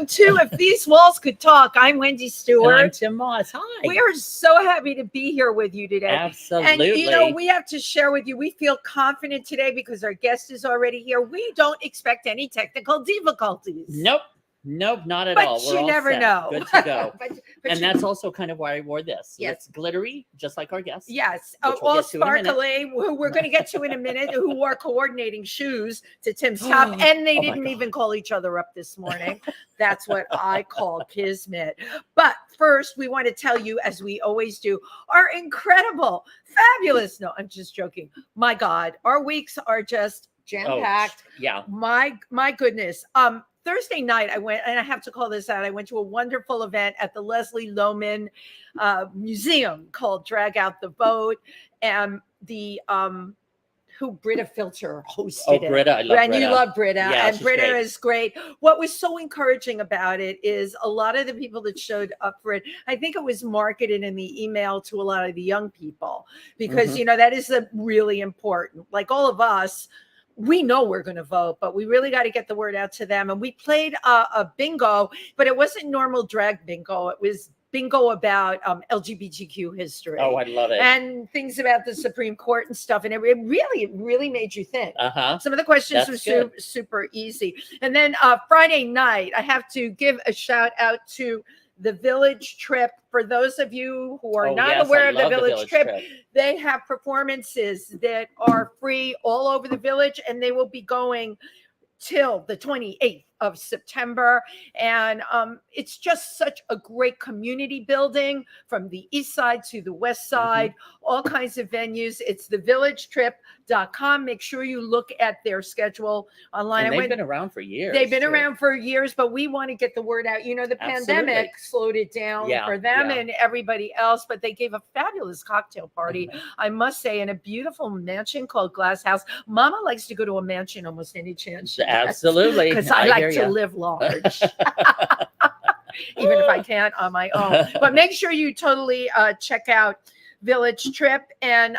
to If These Walls Could Talk. I'm Wendy Stuart. And I'm Tym Moss. Hi. We are so happy to be here with you today. Absolutely. And, we have to share with you, we feel confident today because our guest is already here. We don't expect any technical difficulties. Nope, not at all. But you never know. Good to go. but and that's also kind of why I wore this. Yes. It's glittery, just like our guest. Yes. We'll All sparkly, who we're going to get to in a minute, who wore coordinating shoes to Tim's top. And they didn't even call each other up this morning. That's what I call kismet. But first, we want to tell you, as we always do, our incredible, fabulous, no, I'm just joking. My God, our weeks are just jam-packed. Yeah. My goodness. Thursday night, I went, and I have to call this out. I went to a wonderful event at the Leslie Lohman Museum called Drag Out the Vote, and the Britta Filter hosted it. Britta, I love and Britta. You love Britta, Yeah, and Britta great. is great. What was so encouraging about it is a lot of the people that showed up for it, I think it was marketed in the email to a lot of the young people, because, that is really important. Like all of us, we know we're going to vote, but we really got to get the word out to them. And we played a bingo, but it wasn't normal drag bingo. It was bingo about LGBTQ history. Oh, I love it. And things about the Supreme Court and stuff. And it really made you think. Some of the questions were super easy. And then Friday night, I have to give a shout out to the Village Trip. For those of you who are not aware of the Village Trip, they have performances that are free all over the village, and they will be going till the 28th of September. And it's just such a great community building from the east side to the west side, all kinds of venues. It's thevillagetrip.com. Make sure you look at their schedule online. And they've been around for years. They've been around for years, but we want to get the word out. The pandemic slowed it down for them and everybody else, but they gave a fabulous cocktail party, I must say, in a beautiful mansion called Glass House. Mama likes to go to a mansion almost any chance she Absolutely. because I like to live large. Even if I can't on my own. But make sure you totally check out Village Trip. And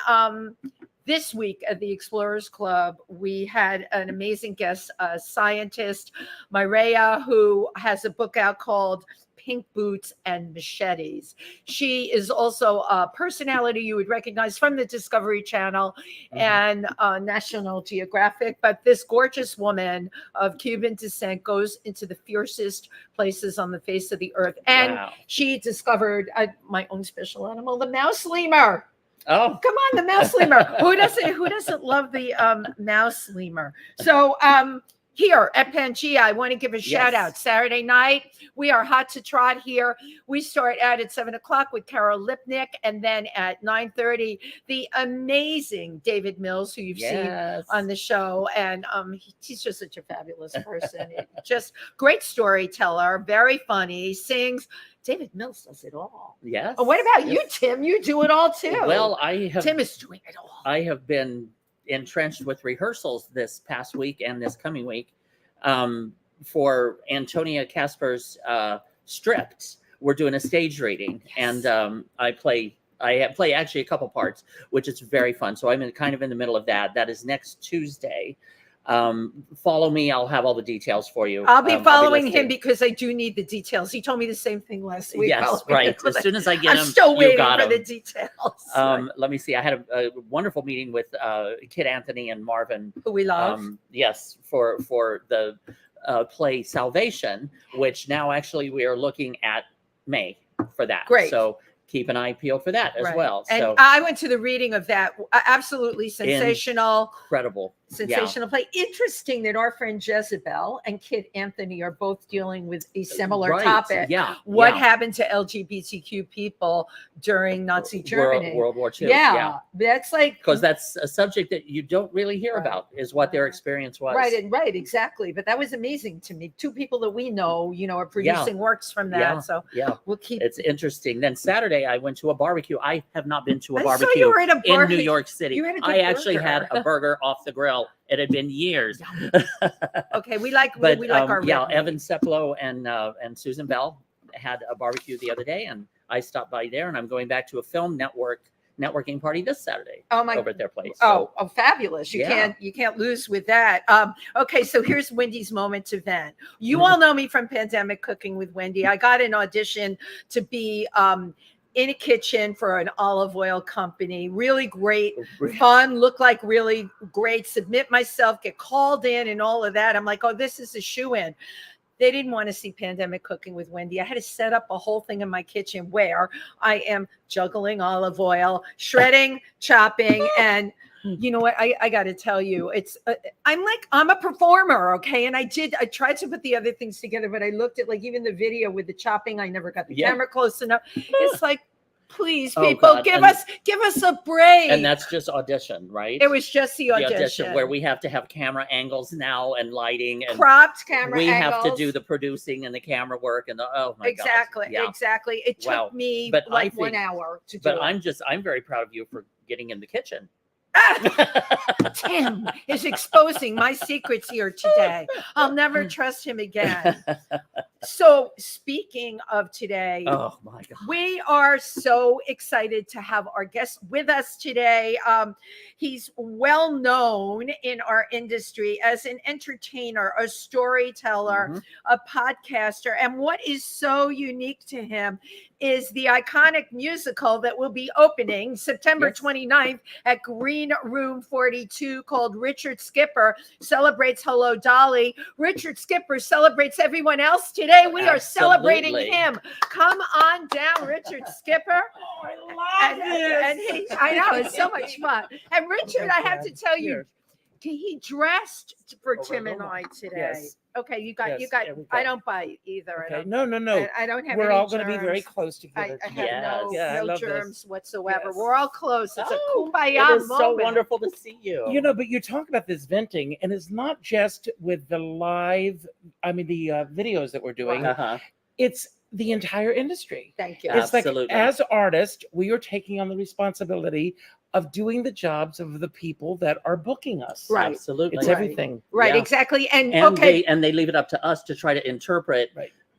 this week at the Explorers Club, we had an amazing guest, a scientist, Mireya, who has a book out called Pink Boots and Machetes. She is also a personality you would recognize from the Discovery Channel and National Geographic. But this gorgeous woman of Cuban descent goes into the fiercest places on the face of the earth. And she discovered my own special animal, the mouse lemur. Oh, come on, the mouse lemur. Who doesn't love the mouse lemur? So here at Pangea, I want to give a shout out. Saturday night, we are hot to trot here. We start out at 7:00 with Carol Lipnick, and then at 9:30, the amazing David Mills, who you've seen on the show, and he's just such a fabulous person. Just great storyteller, very funny, sings. David Mills does it all. Yes. Oh, what about you, Tim? You do it all too. Well, Tim is doing it all. I have been entrenched with rehearsals this past week and this coming week for Antonia Casper's Stripped. We're doing a stage reading, and I play actually a couple parts, which is very fun. So I'm kind of in the middle of that. That is next Tuesday. Follow me. I'll have all the details for you. I'll be following him because I do need the details. He told me the same thing last week. Yes, right. As soon as I get him, I'm still waiting for him. the details. Let me see. I had a wonderful meeting with Kid Anthony and Marvin, who we love. Yes, for the play Salvation, which now actually we are looking at May for that. Great. So keep an eye peeled for that as well. And so I went to the reading of that. Absolutely sensational. Incredible. Sensational play. Interesting that our friend Jezebel and Kid Anthony are both dealing with a similar topic. What happened to LGBTQ people during Nazi Germany? World War II. That's like, because that's a subject that you don't really hear about, is what their experience was. Right, exactly. But that was amazing to me. Two people that we know, are producing works from that. So we'll keep. It's interesting. Then Saturday I went to a barbecue. I have not been to a barbecue you were at a in New York City. I actually had a burger off the grill. It had been years. Okay, we like our Evan Seplow and Susan Bell had a barbecue the other day, and I stopped by there, and I'm going back to a film network networking party this Saturday Oh my! over at their place. Oh, fabulous! You Yeah. can't lose with that. Okay, so here's Wendy's moment to vent. You Mhm. all know me from Pandemic Cooking with Wendy. I got an audition to be in a kitchen for an olive oil company. Really great, fun, look like really great. Submit myself, get called in, and all of that. I'm like, oh, this is a shoe-in. They didn't want to see Pandemic Cooking with Wendy. I had to set up a whole thing in my kitchen where I am juggling olive oil, shredding, chopping, and you know what? I got to tell you, I'm a performer, okay? And I tried to put the other things together, but I looked at like even the video with the chopping. I never got the camera close enough. It's like, please, people, God. give us a break. And that's just audition, right? It was just the audition where we have to have camera angles now and lighting and cropped camera we angles. have to do the producing and the camera work and the exactly. It took me like 1 hour to do it. But I'm very proud of you for getting in the kitchen. Tim is exposing my secrets here today. I'll never trust him again. So speaking of today, oh my God, we are so excited to have our guest with us today. He's well known in our industry as an entertainer, a storyteller, a podcaster. And what is so unique to him is the iconic musical that will be opening September 29th at Green Room 42 called Richard Skipper Celebrates Hello Dolly. Richard Skipper celebrates everyone else today. We are celebrating him. Come on down, Richard Skipper. Oh, I love this. I know, it's so much fun. And Richard, I have to tell you, he dressed for Tim and I today. Yes. Okay, you got. I don't bite either. Okay. No. I don't have. We're any all going to be germs. very close together. I have no germs whatsoever. Yes. We're all close. It's a kumbaya it is moment. so wonderful to see you. You know, but you talk about this venting, and it's not just with the videos that we're doing. It's the entire industry. Thank you. It's Absolutely. like, as artists, we are taking on the responsibility of doing the jobs of the people that are booking us. Right. Absolutely. It's everything. Right, Yeah. exactly. And they leave it up to us to try to interpret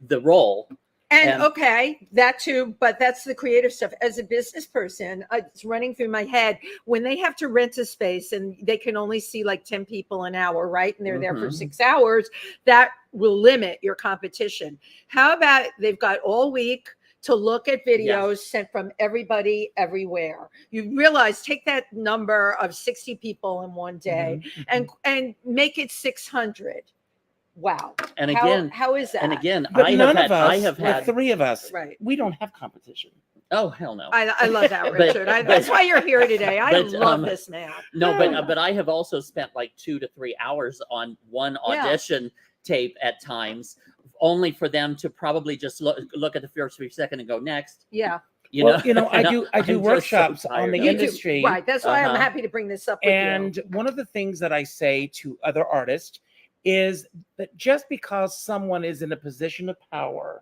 the role. And okay, that too, but that's the creative stuff. As a business person, it's running through my head when they have to rent a space and they can only see like 10 people an hour, right? And they're there for 6 hours. That will limit your competition. How about they've got all week to look at videos sent from everybody everywhere? You realize, take that number of 60 people in one day and make it 600. Wow. And again, how is that? And again, But I have had the three of us, right. We don't have competition. Oh, hell no. I love that, Richard. That's why you're here today. I love this man. No, but I have also spent like 2 to 3 hours on one audition tape at times, only for them to probably just look at the first 3 seconds and go next. Yeah. I do workshops on the industry. Right. That's why I'm happy to bring this up with you. One of the things that I say to other artists is that just because someone is in a position of power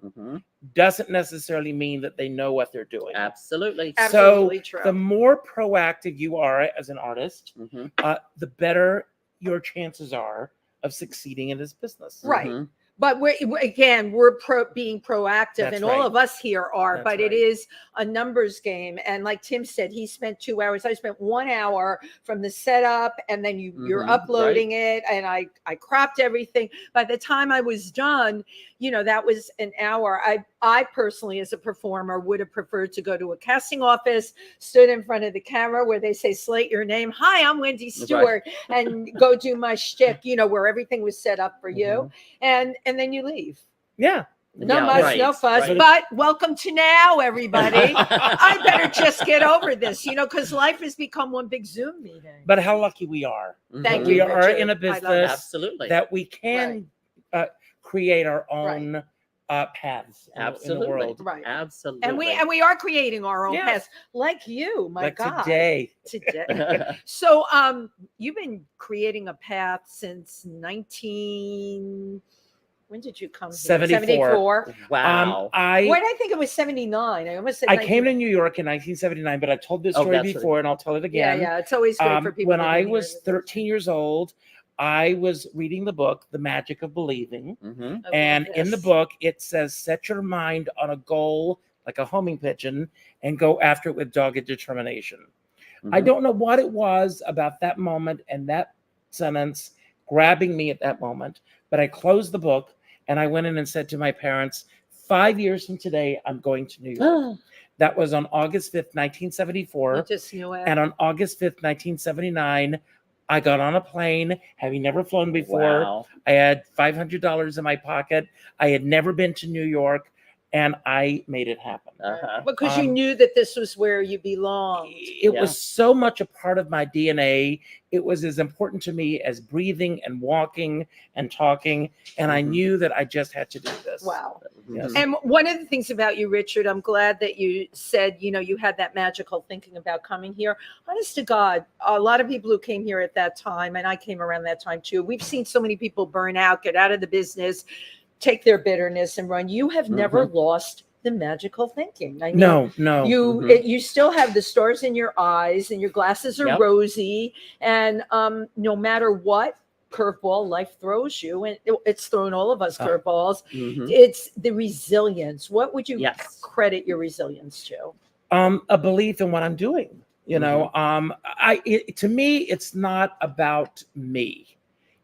doesn't necessarily mean that they know what they're doing. Absolutely. Absolutely true. The more proactive you are as an artist, the better your chances are of succeeding in this business. Right. But we're being proactive, and all of us here are. But it is a numbers game, and like Tim said, he spent 2 hours. I spent 1 hour from the setup, and then you're uploading it, and I cropped everything. By the time I was done, that was an hour. I personally, as a performer, would have preferred to go to a casting office, stood in front of the camera where they say, slate your name. Hi, I'm Wendy Stuart, and go do my shtick, where everything was set up for you. And then you leave. Yeah. No muss, no fuss. But welcome to now, everybody. I better just get over this, because life has become one big Zoom meeting. But how lucky we are. Thank you, We are Richard. in a business absolutely that we can create our own paths in the world. Right. Absolutely. And we are creating our own paths, like you, my God. Today. So you've been creating a path since when did you come here? 74. Wow. Why did I think it was 79? I almost said I came to New York in 1979, but I told this story before, and I'll tell it again. Yeah, it's always great for people. When I was 13 years old, I was reading the book, The Magic of Believing. And in the book, it says, set your mind on a goal like a homing pigeon and go after it with dogged determination. I Mhm. don't know what it was about that moment and that sentence grabbing me at that moment, but I closed the book and I went in and said to my parents, 5 years from today, I'm going to New York. That was on August 5th, You 1974. just knew it. And on August 5th, 1979, I got on a plane, having never flown before. Wow. I had $500 in my pocket. I had never been to New York, and I made it happen. Uh-huh. Because you Um, knew that this was where you belonged. It Yeah. was so much a part of my DNA. It was as important to me as breathing and walking and talking. And I Mhm. knew that I just had to do this. Wow. Yes. Mhm. And one of the things about you, Richard, I'm glad that you said, you had that magical thinking about coming here. Honest to God, a lot of people who came here at that time, and I came around that time too, we've seen so many people burn out, get out of the business, take their bitterness and run. You have never lost the magical thinking. I mean, No. you still have the stars in your eyes and your glasses are Yep. rosy. And no matter what curveball life throws you, and it's thrown all of us curveballs, Mhm. it's the resilience. What would you Yes. credit your resilience to? A belief in what I'm doing. You know, to me, it's not about me.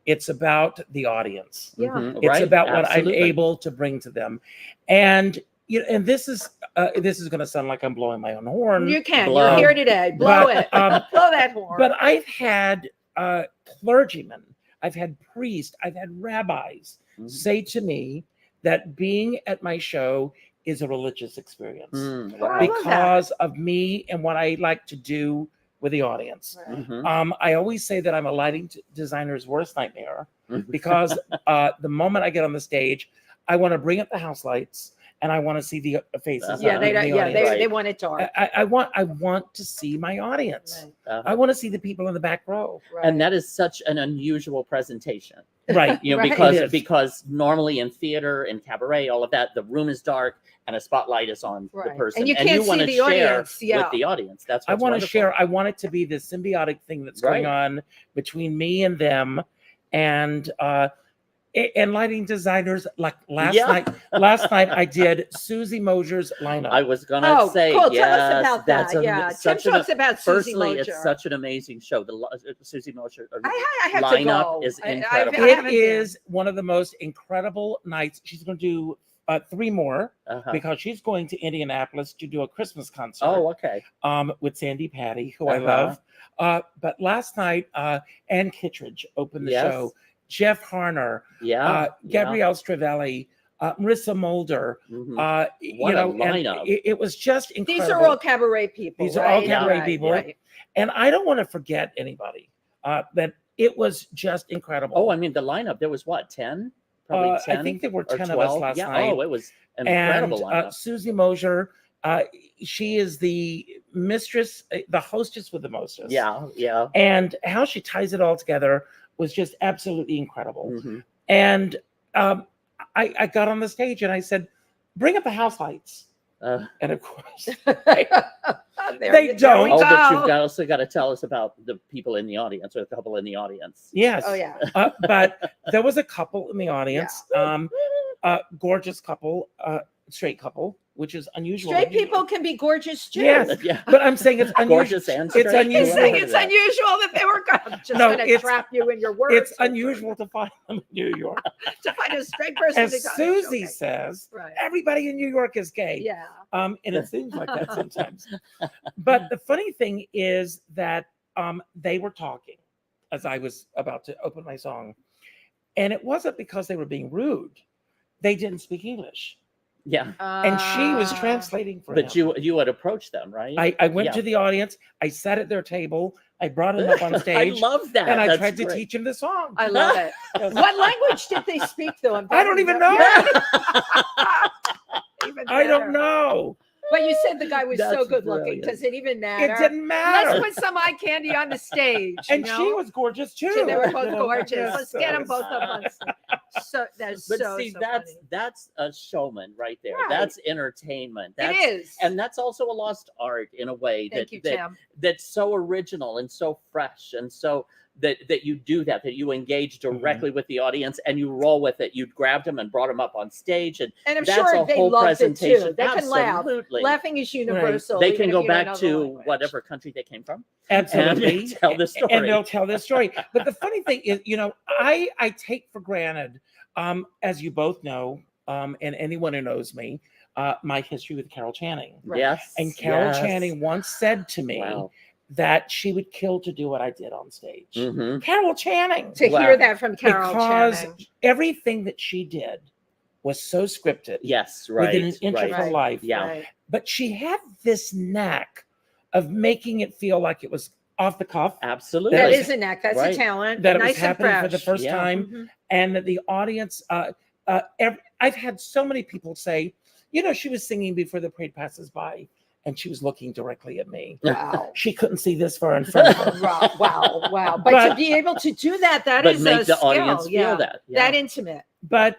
It's about the audience. Yeah. Mhm. It's Right. about what I'm Absolutely. able to bring to them. And and this is going to sound like I'm blowing my own horn. You can. Blow. You're here today. Blow But, it. Blow that horn. But I've had clergymen, I've had priests, I've had rabbis Mhm. say to me that being at my show is a religious experience Mm, Oh, I wow. love because of me and what I like to do with the audience. Right. Mhm. I always say that I'm a lighting designer's worst nightmare Mhm. because the moment I get on the stage, I want to bring up the house lights and I want to see the faces. Yeah, of they the don't. Yeah, audience. they want it dark. I want to see my audience. Right, Uh-huh. I want to see the people in the back row. right. And that is such an unusual presentation. Right. You know, Right. It is. because normally in theater and cabaret, all of that, the room is dark and a spotlight is on the Right. person, And you can't wanna see the share audience, yeah. with the audience. That's I what's want to wonderful. share. I want it to be this symbiotic thing that's going Right. on between me and them, and lighting designers. Like last Yeah. night I did Susie Mosher's lineup. I was gonna Oh, say, cool. yes, Tell us about that's that. Yeah. Tim such an. talks about Susie Firstly, Mosher. it's such an amazing show. The Susie Mosher I have to lineup go. is I incredible. haven't It been. is one of the most incredible nights. She's going to do 3 more Uh-huh. because she's going to Indianapolis to do a Christmas concert. Oh, okay. With Sandy Patty, who I Uh-huh. love. But last night, Ann Kittredge opened the Yes. show. Jeff Harner, Yeah. Gabrielle Stravelli, Marissa Mulder. Mhm. What What a lineup. It was just incredible. These are all cabaret people. These are all right? cabaret Right, people. right. And I don't want to forget anybody. That it was just incredible. Oh, I mean, the lineup, there was what, 10? Probably 10? I think there were or 10 of us 12? last yeah. night. Oh, it was an And incredible lineup. Susie Mosher, she is the mistress, the hostess with the mostest. Yeah, yeah. And how she ties it all together was just absolutely incredible. Mhm. And I got on the stage and I said, "Bring up the house lights." And of course, They don't. Oh, but you've also got to tell us about the people in the audience or the couple in the audience. yes. Oh yeah. But there was a couple in the audience, gorgeous couple, straight couple, which is unusual. Straight people can be gorgeous too. Yes. Yeah. But I'm saying it's unusual. Gorgeous and It's straight. unusual. He's saying it's unusual that they were just No, going to it's- trap you in your words. It's unusual to find them in New York. to find a straight person. As to go, Susie okay. says, Right. everybody in New York is gay. Yeah. And it seems like that sometimes. But the funny thing is that they were talking as I was about to open my song. And it wasn't because they were being rude. They didn't speak English. Yeah. And she was translating for But him. you would approach them, right? I went Yeah. to the audience. I sat at their table. I brought him up on I stage. love that. And I That's tried to great. teach him the song. I love it. What language did they speak though? I don't even know. Even I better. don't know. But you said the guy was so That's good looking. brilliant. Does it even matter? It didn't matter. Let's put some eye candy on the stage. And you she know? was gorgeous too. They were both You know? gorgeous. Yes, Let's so get them it's- both up on stage. That's But so see, so that's funny. that's a showman right there. Right. That's entertainment. That's, It is. and that's also a lost art in a way Thank that you, that Tim. that's so original and so fresh, and so that you do that you engage directly with the audience and you roll with it. You grabbed them and brought them up on stage, and And I'm that's sure a they whole loved it too. presentation. They can laugh. Absolutely. Laughing is universal. They even can if go you don't back know the to language. whatever country they came from. Absolutely. And tell the story. And they'll tell their story. But the funny thing is, I take for granted, as you both know, and anyone who knows me, my history with Carol Channing. Right. Yes. And Carol yes. Channing once said to me Wow. that she would kill to do what I did on stage. Mhm. Carol Channing. To Wow. hear that from Carol Because Channing. everything that she did was so scripted. Yes, right. Within an inch right. of her life. Yeah. Right. But she had this knack of making it feel like it was off the cuff. Absolutely. That was- is a knack. That's right. a talent. That it nice was happening and for the fresh. first Yeah. time. Mhm. And that the audience, I've had so many people say, she was singing before the parade passes by and she was looking directly at me. Wow. She couldn't see this far in front of her. Wow. But to be able to do that, that But is make a the skill. audience yeah. feel that. That intimate. But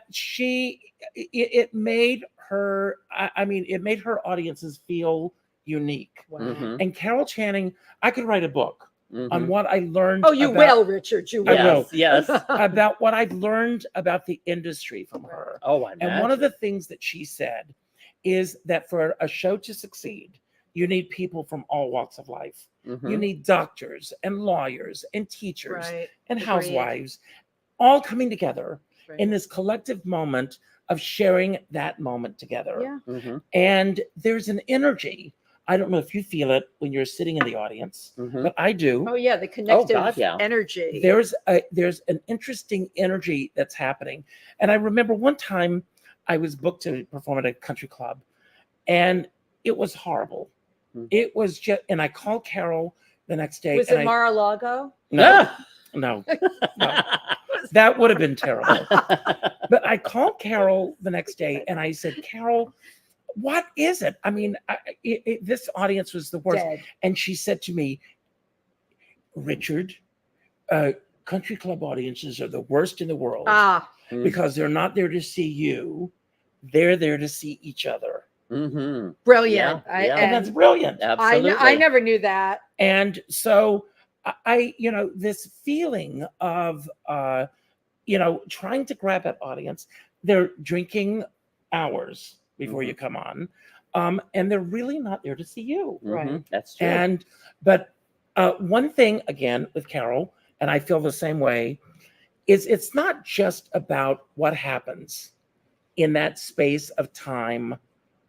it made her, it made her audiences feel unique. Wow. Mhm. And Carol Channing, I could write a book on Mhm. what I learned. Oh, you about, will, Richard. You I will. will. Yes. about what I've learned about the industry from her. Oh, I And one of the things that she said is that for a show to succeed, you need people from all walks of life. You need doctors and lawyers and teachers Right. and Agreed. housewives all coming together Right. in this collective moment of sharing that moment together. Yeah. Mhm. And there's an energy. I don't know if you feel it when you're sitting in the audience, Mhm. but I do. Oh yeah, the connective God, yeah. energy. There's an interesting energy that's happening. And I remember one time I was booked to perform at a country club and it was horrible. Mhm. It was just, and I called Carol the next day. Was and it Mar-a-Lago? No, no, that would have been terrible. But I called Carol the next day and I said, Carol, what is it? I mean, this audience was the worst. Dead. And she said to me, Richard, country club audiences are the worst in the world Ah, because they're not there to see you. They're there to see each other. Mhm. brilliant. Yeah, yeah. And that's brilliant. Absolutely. I never knew that. And so this feeling of, trying to grab that audience, they're drinking hours before you come on. And they're really not there to see you. Right. Mhm. That's true. But one thing again with Carol, and I feel the same way, is it's not just about what happens in that space of time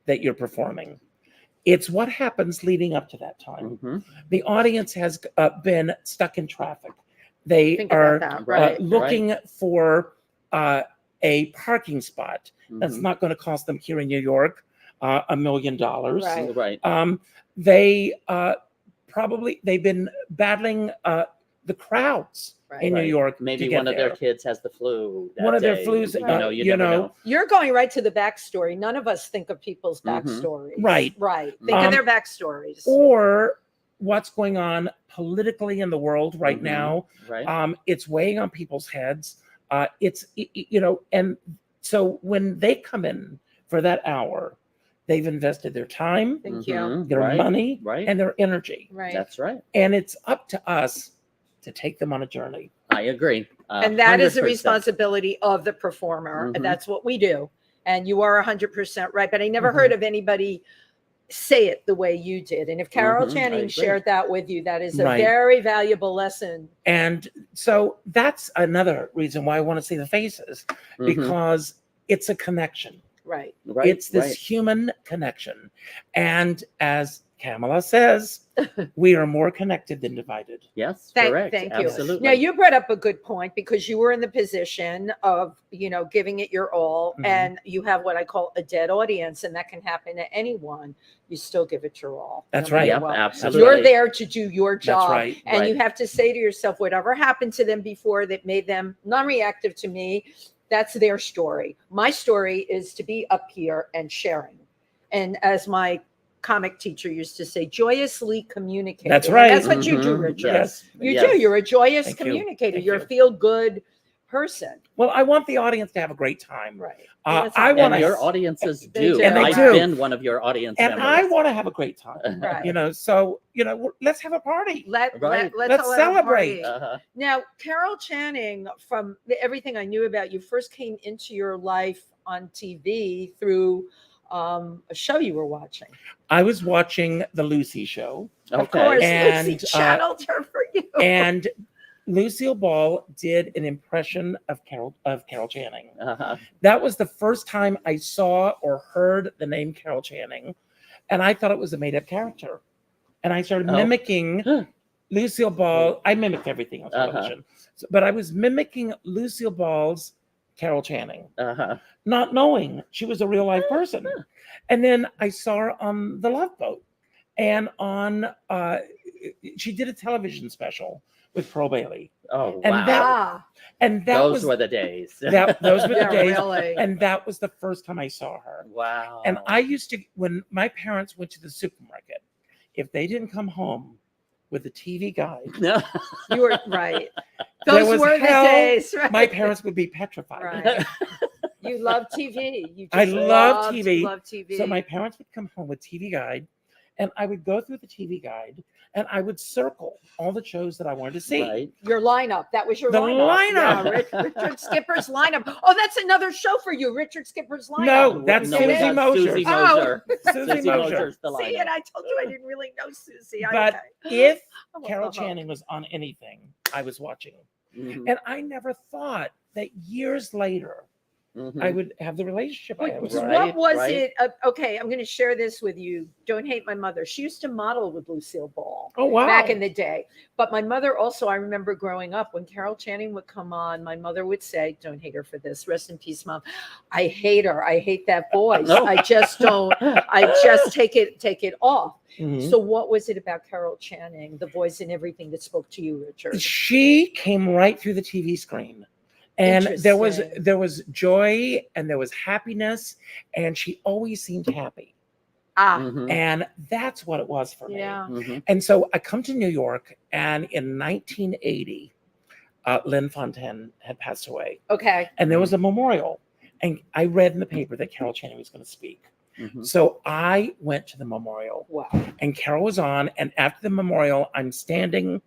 that you're performing. It's what happens leading up to that time. Mhm. The audience has been stuck in traffic. They Think are about that. Right. looking for a parking spot that's Mhm. not going to cost them here in New York $1 million. Right. Right. They've been battling the crowds Right. in New Right. York. Maybe to get one of their there. kids has the flu. that One of their day. flus, You know, you you never know. know. You're going right to the backstory. None of us think of people's Mhm. backstories. Right. Right. Think of their backstories. Or what's going on politically in the world right Mhm. now. Right. It's weighing on people's heads. And so when they come in for that hour, they've invested their time, Thank you. Mhm. their Right. money, Right. and their energy. Right. That's right. And it's up to us to take them on a journey. I agree. And that is the 100%. responsibility of the performer. Mhm. And that's what we do. And you are 100% right. But I never Mm-hmm. heard of anybody say it the way you did. And if Carol Mhm. I Channing agree. shared that with you, that is a Right. very valuable lesson. And so that's another reason why I want to see the faces, Mhm. because it's a connection. Right. Right. It's this right. human connection. And as Kamala says, we are more connected than divided. Yes. Thank correct. you. Absolutely. Now you brought up a good point because you were in the position of, giving it your all, Mhm. and you have what I call a dead audience, and that can happen to anyone. You still give it your all. That's no right. matter Yep, what. absolutely. You're there to do your That's job. right. And Right. you have to say to yourself, whatever happened to them before that made them non-reactive to me, that's their story. My story is to be up here and sharing. And as my comic teacher used to say, joyously communicating. That's And right. that's what you do, Mhm. Richard. Yes. You Yes. do. You're a joyous Thank you. communicator. Thank You're you. a feel good person. Well, I want the audience to have a great time. Right. I And want your to, audiences They do. do. And they I've do. been one of your audience and members. I want to have a great time. Right. So let's have a party. Let's Let's all have a celebrate. party. Now, Carol Channing, from everything I knew about you, first came into your life on TV through a show you were watching. I was watching the Lucy show, Of course, And, Lucy channeled her for you. and Lucille Ball did an impression of Carol Channing. That was the first time I saw or heard the name Carol Channing, and I thought it was a made-up character. And I started mimicking Lucille Ball. I mimicked everything on television, but I was mimicking Lucille Ball's Carol Channing, not knowing she was a real life person. And then I saw her on The Love Boat, and she did a television special with Pearl Bailey. Oh, And wow. that Those were the days. those were the Yeah, days. really. And that was the first time I saw her. Wow. And I used to, when my parents went to the supermarket, if they didn't come home with a TV guide, You were right. There Those was were hell. the days. Right. my parents would be petrified. Right. You love TV. You just I love loved- TV. Love TV. So my parents would come home with TV guide, and I would go through the TV guide, and I would circle all the shows that I wanted to see. Right. Your lineup. That was your The lineup. lineup. Yeah, Richard Skipper's lineup. Oh, that's another show for you, Richard Skipper's lineup. No, that's No, Susie we got Mosier. Susie Oh. Mosier. Susie Susie Mosier. Mosier's the See, lineup. and I told you I didn't really know Susie. But Okay. if Oh, Carol oh, oh. Channing was on anything, I was watching. Mhm. And I never thought that years later Mhm. I would have the relationship I What, have with Right, her. what was right. it? Okay, I'm going to share this with you. Don't hate my mother. She used to model with Lucille Ball. Oh, wow. Back in the day. But my mother also, I remember growing up when Carol Channing would come on, my mother would say, don't hate her for this. Rest in peace, Mom. I hate her. I hate that voice. No. I just don't, I just take it off. Mhm. So what was it about Carol Channing, the voice and everything that spoke to you, Richard? She came right through the TV screen. And there Interesting. was joy and there was happiness, and she always seemed happy. Mhm. And that's what it was for me. Yeah. Mhm. And so I come to New York, and in 1980, Lynn Fontaine had passed away, Okay. and there was a memorial. And I read in the paper that Carol Channing was going to speak. Mhm. So I went to the memorial, Wow. and Carol was on. And after the memorial, I'm standing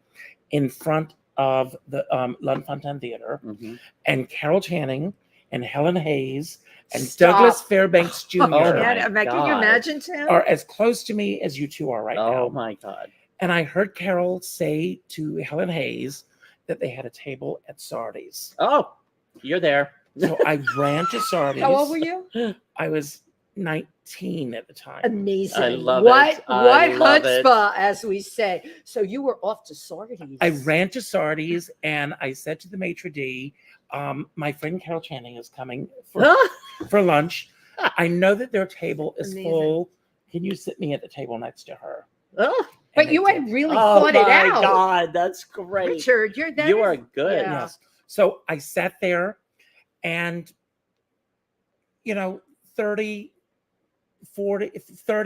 in front of the Lynn Fontaine Theater, Mhm. and Carol Channing and Helen Hayes and Stop. Douglas Fairbanks Jr. Oh, my Can you God. imagine, Tim? are as close to me as you two are right Oh now. my God. And I heard Carol say to Helen Hayes that they had a table at Sardi's. Oh, you're there. So I ran to Sardi's. How old were you? I was 19 at the time. Amazing. I love what, it. I What love it. chutzpah, as we say. So you were off to Sardi's. I ran to Sardi's, and I said to the maitre d', my friend Carol Channing is coming for lunch. I know that their table is Amazing. full. Can you sit me at the table next to her? Oh, But And you they had did. really oh thought my it out. God, that's great. Richard, you're that. You are good. Yeah. Yes. So I sat there, and 30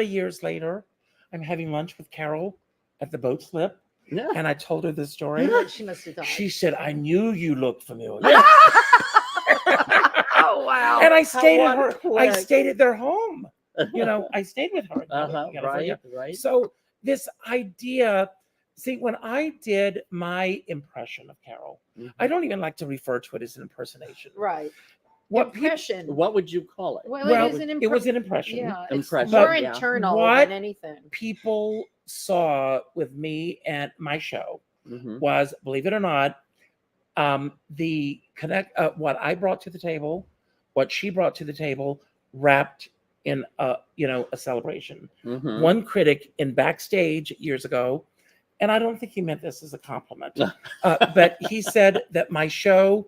years later, I'm having lunch with Carol at the boat slip, Yeah. and I told her the story. She must have died. She said, I knew you looked familiar. Oh, wow. And I stayed at How her. I stayed at their home. I stayed with her. in California. Right. So this idea, see, when I did my impression of Carol, Mhm. I don't even like to refer to it as an impersonation. Right. What people, Impression. What would you call it? Well, well, it is an it was an impression. Yeah, Impression, It's more yeah. internal What- than anything. People saw with me and my show Mhm. was, believe it or not, the what I brought to the table, what she brought to the table, wrapped in a celebration. Mhm. One critic in Backstage years ago, and I don't think he meant this as a compliment, but he said that my show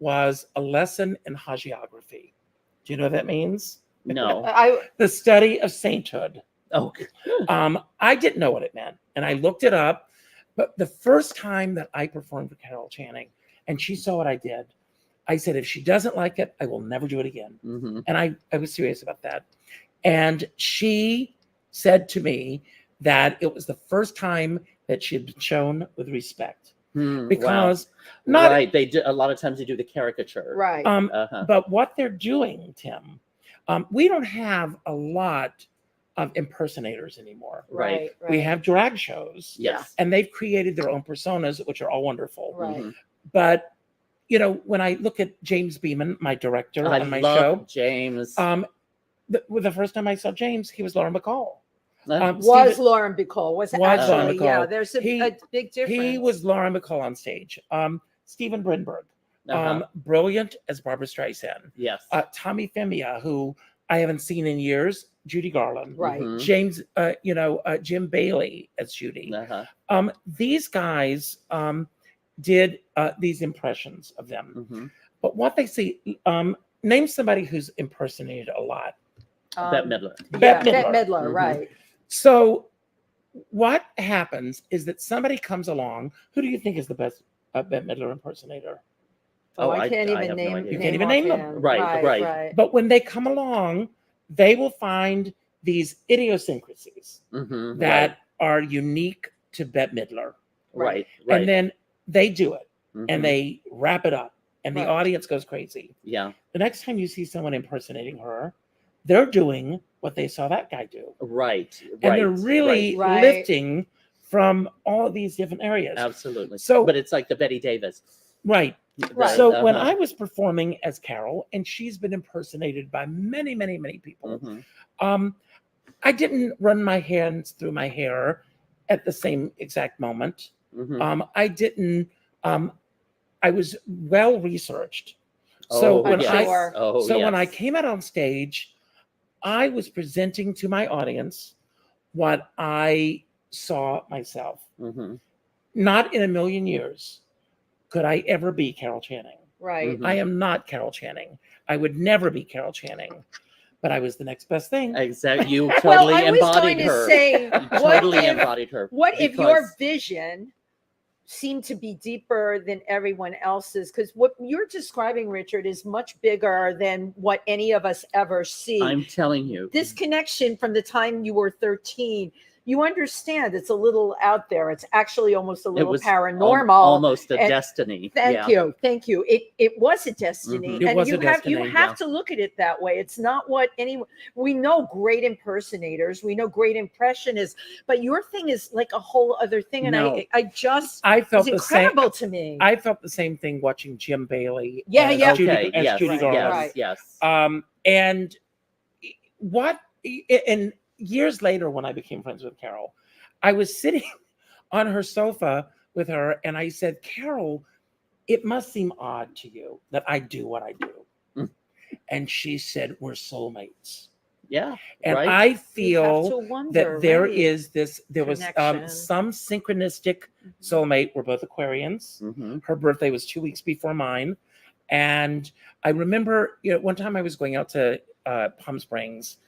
was a lesson in hagiography. Do you know what that means? No. The study of sainthood. Oh. I didn't know what it meant, and I looked it up. But the first time that I performed for Carol Channing, and she saw what I did, I said, if she doesn't like it, I will never do it again. Mhm. And I was serious about that. And she said to me that it was the first time that she had been shown with respect. Wow. because not right. They do a lot of times. They do the caricature. Right. Uh-huh. but what they're doing, Tim, we don't have a lot of impersonators anymore. Right. We have drag shows, Yes. and they've created their own personas, which are all wonderful. Right. Mhm. But when I look at James Beeman, my director I on my love show, James. the first time I saw James, he was Lauren Bacall. Was Stephen- Lauren Bacall? Was Lauren actually, yeah. Bacall. There's a big difference. He was Lauren Bacall on stage. Stephen Brinberg, Uh-huh. brilliant as Barbara Streisand. Yes. Tommy Femia, who I haven't seen in years, Judy Garland. Right. Mhm. James, Jim Bailey as Judy. Uh-huh. These guys did these impressions of them. Mhm. But what they see, name somebody who's impersonated a lot. Bette Midler. Bette Bette Midler. Midler, Mhm. right. So what happens is that somebody comes along. Who do you think is the best Bette Midler impersonator? Oh, I I can't have even no name. idea. You can't even name them. offhand. Right. But when they come along, they will find these idiosyncrasies Mhm. that are unique to Bette Midler. Right. And then they do it Mhm. and they wrap it up and the Right. audience goes crazy. yeah. The next time you see someone impersonating her, they're doing what they saw that guy do. Right. And they're really Right. lifting from all of these different areas. Absolutely. So- but it's like the Betty Davis. Right. Right. So when Uh-huh. I was performing as Carol, and she's been impersonated by many, many, many people, Mhm. I didn't run my hands through my hair at the same exact moment. Mhm. I didn't. I was well researched. So Oh, when I'm I sure. when I yes. came out on stage, I was presenting to my audience what I saw myself. Mhm. Not in a million years could I ever be Carol Channing. Right. Mhm. I am not Carol Channing. I would never be Carol Channing, but I was the next best thing. Exactly. You Well, totally I was embodied going to her. say, You what totally if, embodied her. what if your because- vision seemed to be deeper than everyone else's? Because what you're describing, Richard, is much bigger than what any of us ever see. I'm telling you. This connection from the time you were 13, you understand it's a little out there. It's actually almost a It little was paranormal. almost a and- destiny. Thank you. It was a destiny. Mhm. It And was you a have destiny, to look at it that way. It's not what anyone, we know great impersonators, we know great impressionists, but your thing is like a whole other thing. And No. I just, I felt it's the same. incredible to me. I felt the same thing watching Jim Bailey. Yeah, as yeah. Judy, Okay. as Yes. Judy Right, Garland. right. Yes. And what, and years later, when I became friends with Carol, I was sitting on her sofa with her, and I said, Carol, it must seem odd to you that I do what I do. Mm. And she said, we're soulmates. Yeah. And Right. I You have feel to wonder, that there right? is this, there was Connection. some synchronistic Mhm. soulmate. We're both Aquarians. Mhm. Her birthday was 2 weeks before mine. And I remember, one time I was going out to Palm Springs,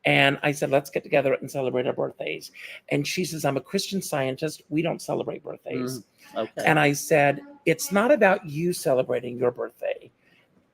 and I said, let's get together and celebrate our birthdays. And she says, I'm a Christian Scientist. We don't celebrate birthdays. Okay. And I said, it's not about you celebrating your birthday.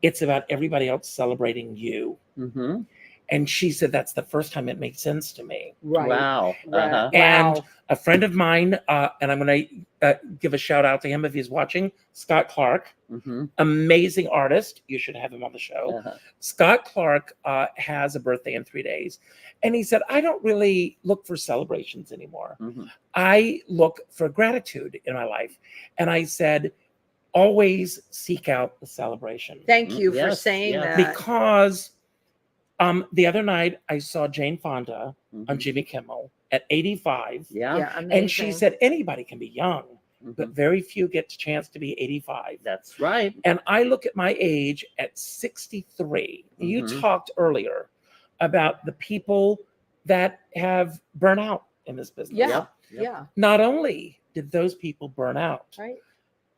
It's about everybody else celebrating you. Mhm. And she said, that's the first time it made sense to me. Right. Wow. Right. Uh-huh. And Wow. a friend of mine, and I'm going to give a shout out to him if he's watching, Scott Clark, Mhm. amazing artist. You should have him on the show. Uh-huh. Scott Clark has a birthday in 3 days. And he said, I don't really look for celebrations anymore. Mhm. I look for gratitude in my life. And I said, always seek out the celebration. Thank you for Yes, saying yes. that. Because the other night I saw Jane Fonda on Mhm. Jimmy Kimmel at 85. Yeah. Yeah, And she amazing. said, anybody can be young, but Mhm. very few get the chance to be 85. That's right. And I look at my age at 63. You Mhm. talked earlier about the people that have burnt out in this business. Yeah. Yep. Yep. Yeah. Not only did those people burn out, Right.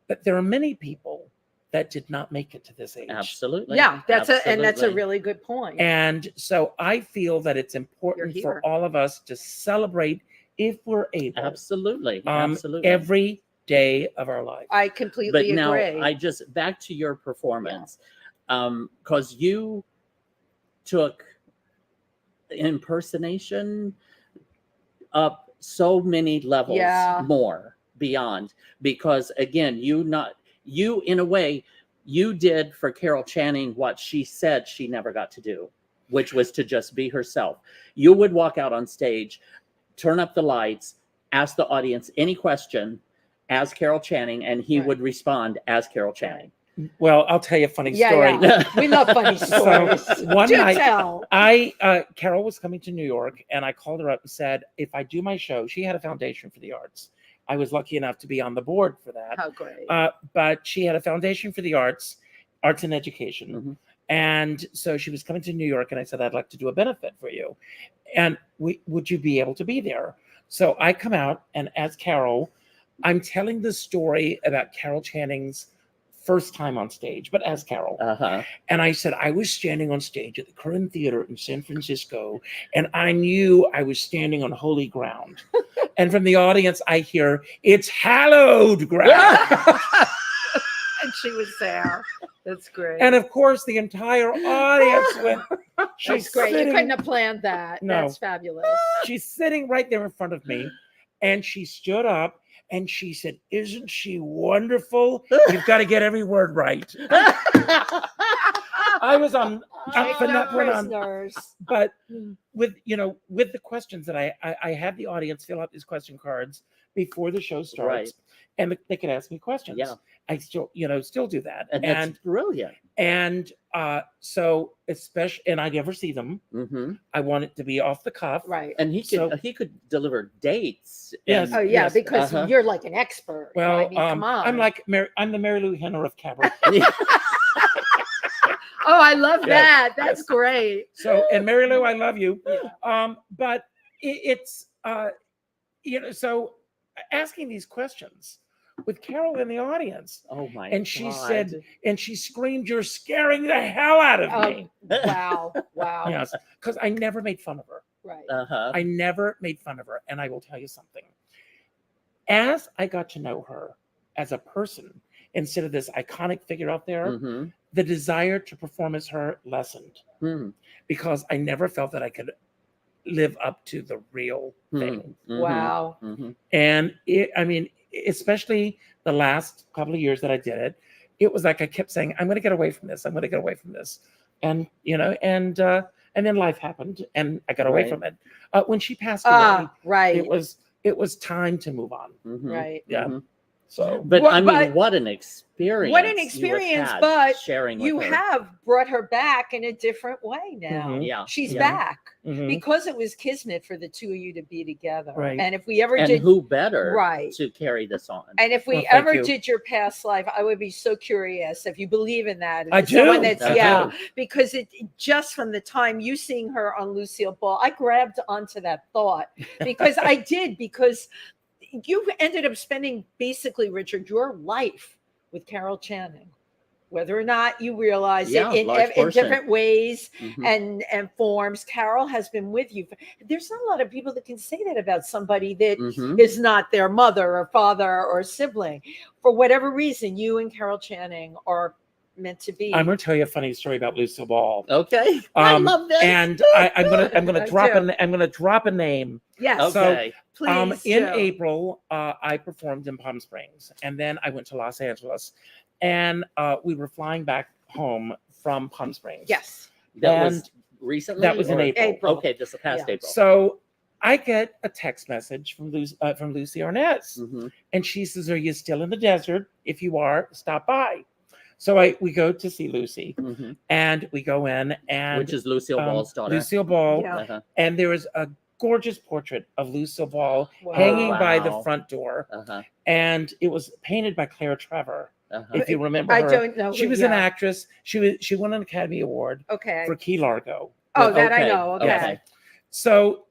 but there are many people that did not make it to this age. Absolutely. Yeah. That's a Absolutely. really good point. And so I feel that it's important You're for here. all of us to celebrate, if we're able, Absolutely. Absolutely. every day of our life. I But completely now agree. I just back to your performance, because you took impersonation up so many levels Yeah. more. beyond, because again, you in a way, you did for Carol Channing what she said she never got to do, which was to just be herself. You would walk out on stage, turn up the lights, ask the audience any question as Carol Channing, and he would respond as Carol Channing. Well, I'll tell you a funny story. Yeah. We love funny stories. So one Do night, tell. Carol was coming to New York, and I called her up and said, if I do my show, she had a foundation for the arts. I was lucky enough to be on the board for that. How great. But she had a foundation for the arts and education. Mhm. And so she was coming to New York, and I said, I'd like to do a benefit for you. And would you be able to be there? So I come out, and as Carol, I'm telling the story about Carol Channing's first time on stage, but as Carol. And I said, I was standing on stage at the Curran Theater in San Francisco, and I knew I was standing on holy ground. And from the audience, I hear, it's hallowed ground. And she was there. That's great. And of course, the entire audience went, That's great. You couldn't have planned that. No. That's fabulous. She's sitting right there in front of me, and she stood up and she said, isn't she wonderful? You've got to get every word right. I was on up and up and on. Prisoners. But with the questions that I had the audience fill out these question cards before the show starts, Right. and they could ask me questions. Yeah. I still do that, And that's brilliant. and so especially, and I never see them. Mm-hmm. I want it to be off the cuff. Right. And he could deliver dates. Yes. Oh yeah, Yes. because you're like an expert. Well, I mean, come on. I'm the Mary Lou Henner of cabaret. Oh, I love Yes, that. That's yes. great. So, and Mary Lou, I love you. But it's so asking these questions with Carol in the audience, Oh my! and she God. said, and she screamed, "You're scaring the hell out of me!" Wow. Wow. Yes, because I never made fun of her. Right. I never made fun of her, and I will tell you something. As I got to know her as a person, instead of this iconic figure out there, Mm-hmm. the desire to perform as her lessened, because I never felt that I could live up to the real thing. Mm-hmm. Wow. Mm-hmm. And especially the last couple of years that I did it, it was like I kept saying, I'm going to get away from this. I'm going to get away from this. And, and then life happened and I got away Right. from it. When she passed away, Right. it was time to move on. Mm-hmm. Right. Yeah. Mm-hmm. So, But I mean, But- what an experience! What an you have experience, had but sharing with You her. have brought her back in a different way now. Mhm. Yeah, She's yeah. back mhm. because it was kismet for the two of you to be together. Right. And if we ever And did who better right. to carry this on? And if we Well, thank ever you. did your past life, I would be so curious if you believe in that. I If someone do. That's, I yeah, do. because it just from the time you seeing her on Lucille Ball, I grabbed onto that thought because I did, because you ended up spending basically, Richard, your life with Carol Channing, whether or not you realize Yeah, it large in portion. different ways Mhm. and forms. Carol has been with you. There's not a lot of people that can say that about somebody that Mhm. is not their mother or father or sibling. For whatever reason, you and Carol Channing are meant to be. I'm going to tell you a funny story about Lucille Ball. Okay, I love this. And I'm gonna I drop do. I'm gonna drop a name. Yes, Okay, please. In do. April, I performed in Palm Springs, and then I went to Los Angeles, and we were flying back home from Palm Springs. Yes. that was and recently. that was in or- April. Okay, this is past Yeah. April. So I get a text message from Lucy Arnaz, Mhm. and she says, "Are you still in the desert? If you are, stop by." So we go to see Lucy, Mhm. and we go in, and Which is Lucille Ball's daughter. Lucille Ball, Yeah. Uh-huh. and there is a gorgeous portrait of Lucille Ball Wow. hanging by the Wow. front door, Uh-huh. and it was painted by Claire Trevor. Uh-huh. If you remember I her, don't know. she who- was an yeah. actress. She won an Academy Award Okay. for Key Largo. Oh, that I Okay, know. Okay. okay. So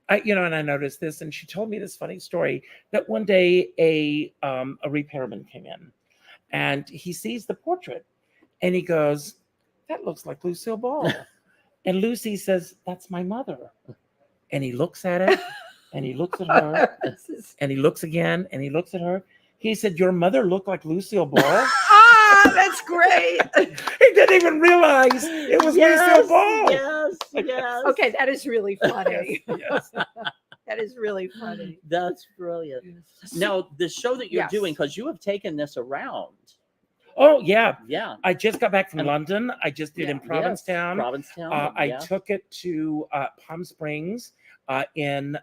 and I noticed this, and she told me this funny story that one day a repairman came in, and he sees the portrait, and he goes, "That looks like Lucille Ball," and Lucy says, "That's my mother," and he looks at it, and he looks at her, This is- and he looks again, and he looks at her. He said, "Your mother looked like Lucille Ball." that's great. He didn't even realize it was Yes, Lucille Ball. yes, yes. Okay, that is really funny. Yes. That is really funny. That's brilliant. Now, the show that you're Yes. doing, because you have taken this around. Oh yeah, Yeah. I just got back from And- London. I just did in Yes, Provincetown. Provincetown. I yeah. took it to Palm Springs in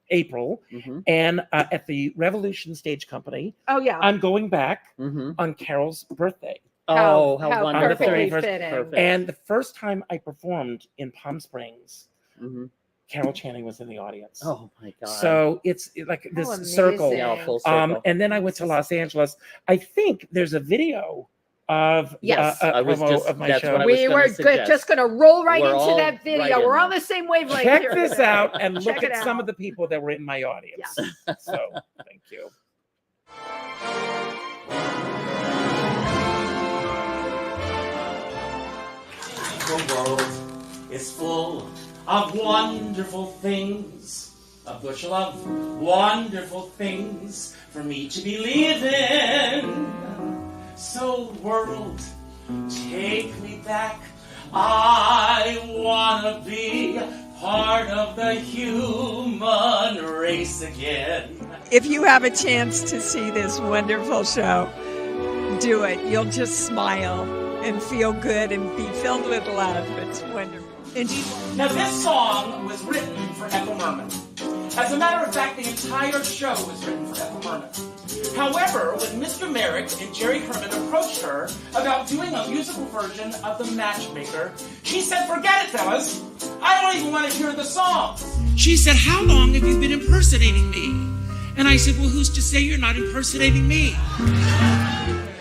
April, Mm-hmm. and at the Revolution Stage Company. Oh yeah. I'm going back Mm-hmm. on Carol's birthday. Oh, how how wonderful. perfectly 31st. fitting. Perfect. And the first time I performed in Palm Springs, Mm-hmm. Carol Channing was in the audience. Oh my God. So it's like this amazing. circle. yeah, full circle. And then I went to Los Angeles. I think there's a video of Yes. a I was promo just- of my that's show. what I was We gonna were suggest. just going to roll right We're into all that video. right in We're on there. the same wavelength Check here. this out and Check look it at some out. of the people that were in my audience. So thank you. The world is full of wonderful things, a bushel of wonderful things for me to believe in. So world, take me back. I wanna be part of the human race again. If you have a chance to see this wonderful show, do it. You'll just smile and feel good and be filled with love. It's wonderful. Now this song was written for Ethel Merman. As a matter of fact, the entire show was written for Ethel Merman. However, when Mr. Merrick and Jerry Herman approached her about doing a musical version of The Matchmaker, she said, "Forget it, fellas. I don't even want to hear the song." She said, "How long have you been impersonating me?" And I said, "Well, who's to say you're not impersonating me?"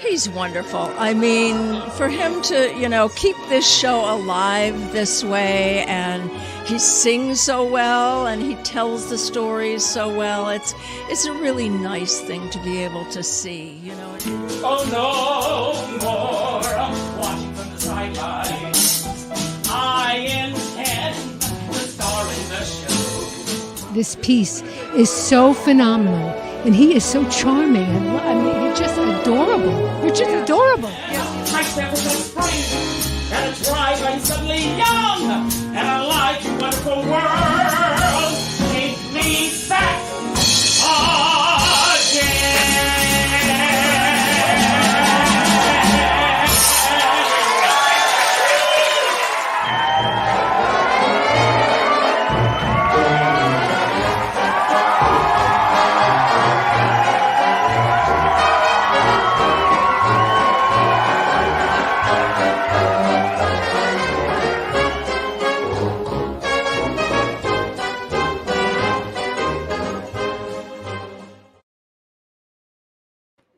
He's wonderful. I mean, for him to, keep this show alive this way, and he sings so well and he tells the stories so well. It's a really nice thing to be able to see, Oh, no more watching from the sidelines. I intend to star in the show. This piece is so phenomenal, and he is so charming, and I mean, he's just adorable. You're just adorable. My step was a spring, and a drive, I'm suddenly young, and a life in wonderful world. Take me back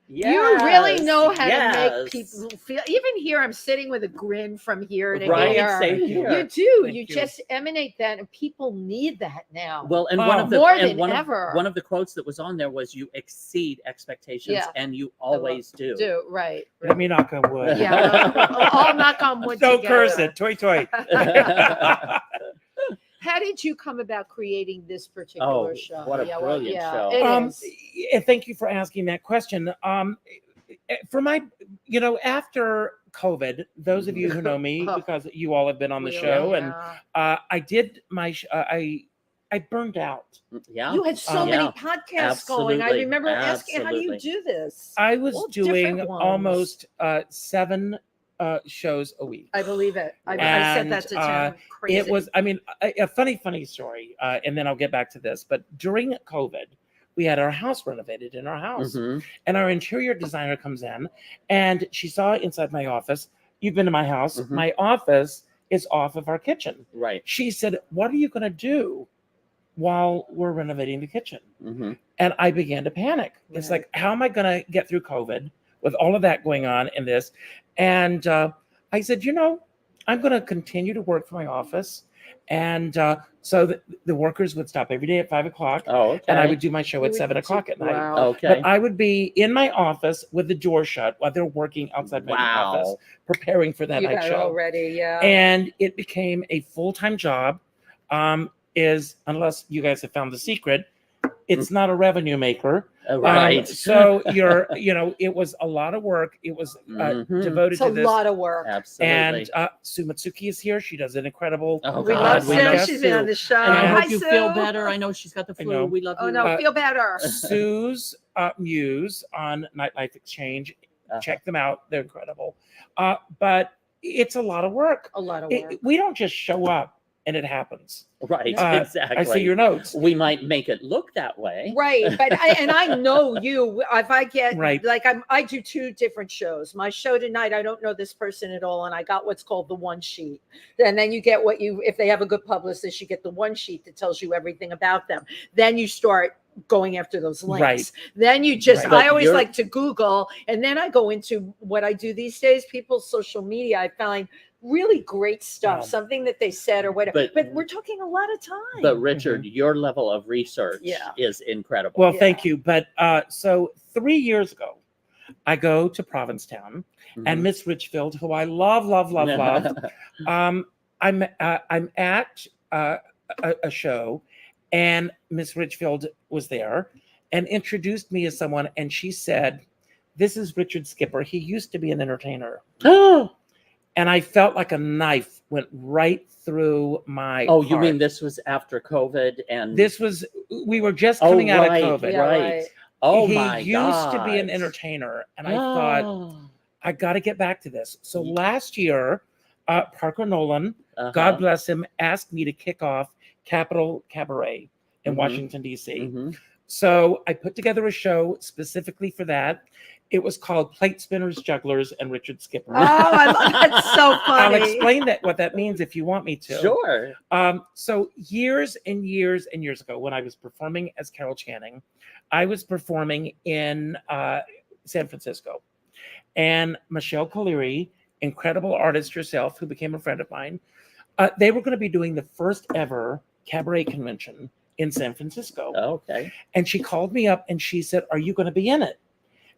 You really know how to yes. make people feel. Even here, I'm sitting with a grin from here to Right, here. same here. You do. Thank You you. just emanate that, and people need that now. Well, and one of the More and than one ever. Of, one of the quotes that was on there was, "You exceed expectations, Yeah. and you always do." Right. Let me knock on wood. Yeah. We'll all knock on wood Don't together. curse it. Toy, toy. How did you come about creating this particular Oh, show? what a brilliant show. It is. And thank you for asking that question. For my, after COVID, those of you who know me, because you all have been on the Really, show, and yeah. I did my, I burned out. Yeah. You had so many Yeah. podcasts going. I Absolutely. remember asking, how do you Absolutely. do this? I was All doing different ones. almost 7 shows a week. I believe it. I said that to And, Tim. Crazy. It was, a funny story, and then I'll get back to this. But during COVID, we had our house renovated in our house, Mhm. and our interior designer comes in, and she saw inside my office. You've been to my house. Mhm. My office is off of our kitchen. Right. She said, "What are you going to do while we're renovating the kitchen?" Mm-hmm. And I began to panic. It's Right. like, how am I going to get through COVID with all of that going on in this? And I said, I'm going to continue to work for my office. And so the workers would stop every day at 5:00, Oh, okay. and I would do my show You at would 7:00 at night. Wow. Okay. But I would be in my office with the door shut while they're working outside my office, Wow. preparing for that You night got it show. already, yeah. And it became a full-time job. Unless you guys have found the secret, it's not a revenue maker. Right. So it was a lot of work. It was Mhm. devoted It's a to this. lot of work. Absolutely. And Sue Matsuki is here. She does an incredible. Oh, We God, love we Sue. love She's been on Sue. the show. and I And- hope Hi, you Sue. feel better. I know she's got the I flu. know. We love Oh you. no, feel better. Sue's Muse on Nightlife Exchange. Uh-huh. Check them out. They're incredible. But it's a lot of work. A lot of work. We don't just show up and it happens. Right, exactly. I see your notes. We might make it look that way. Right, but I know you. If I get Right. like I do 2 different shows. My show tonight, I don't know this person at all, and I got what's called the one sheet. And then you get if they have a good publicist, you get the one sheet that tells you everything about them. Then you start going after those links. Right. Then you just Right. I always You're- like to Google, and then I go into what I do these days. People's social media, I find really great stuff, Wow. something that they said or whatever. But- But we're talking a lot of time. But Richard, your level of research Yeah. is incredible. Well, Yeah. thank you. But so 3 years ago, I go to Provincetown, and Miss Richfield, who I love, I'm at a show, and Miss Richfield was there and introduced me as someone, and she said, "This is Richard Skipper. He used to be an entertainer." And I felt like a knife went right through my Oh, you heart. mean this was after COVID and We were just Oh, coming out right, of COVID. Yeah, right. Oh He my used to be an God. entertainer, and I thought, Oh. I got to get back to this. So Ye- last year, Parker Nolan, Uh-huh. God bless him, asked me to kick off Capitol Cabaret in Mhm. Washington, D.C. Mhm. So I put together a show specifically for that. It was called Plate Spinners, Jugglers, and Richard Skipper. Oh, I love that's so funny. I'll explain what that means if you want me to. Sure. So years and years and years ago, when I was performing as Carol Channing, I was performing in San Francisco. And Michelle Colery, incredible artist herself, who became a friend of mine, they were going to be doing the first ever cabaret convention in San Francisco. Okay. And she called me up and she said, "Are you going to be in it?"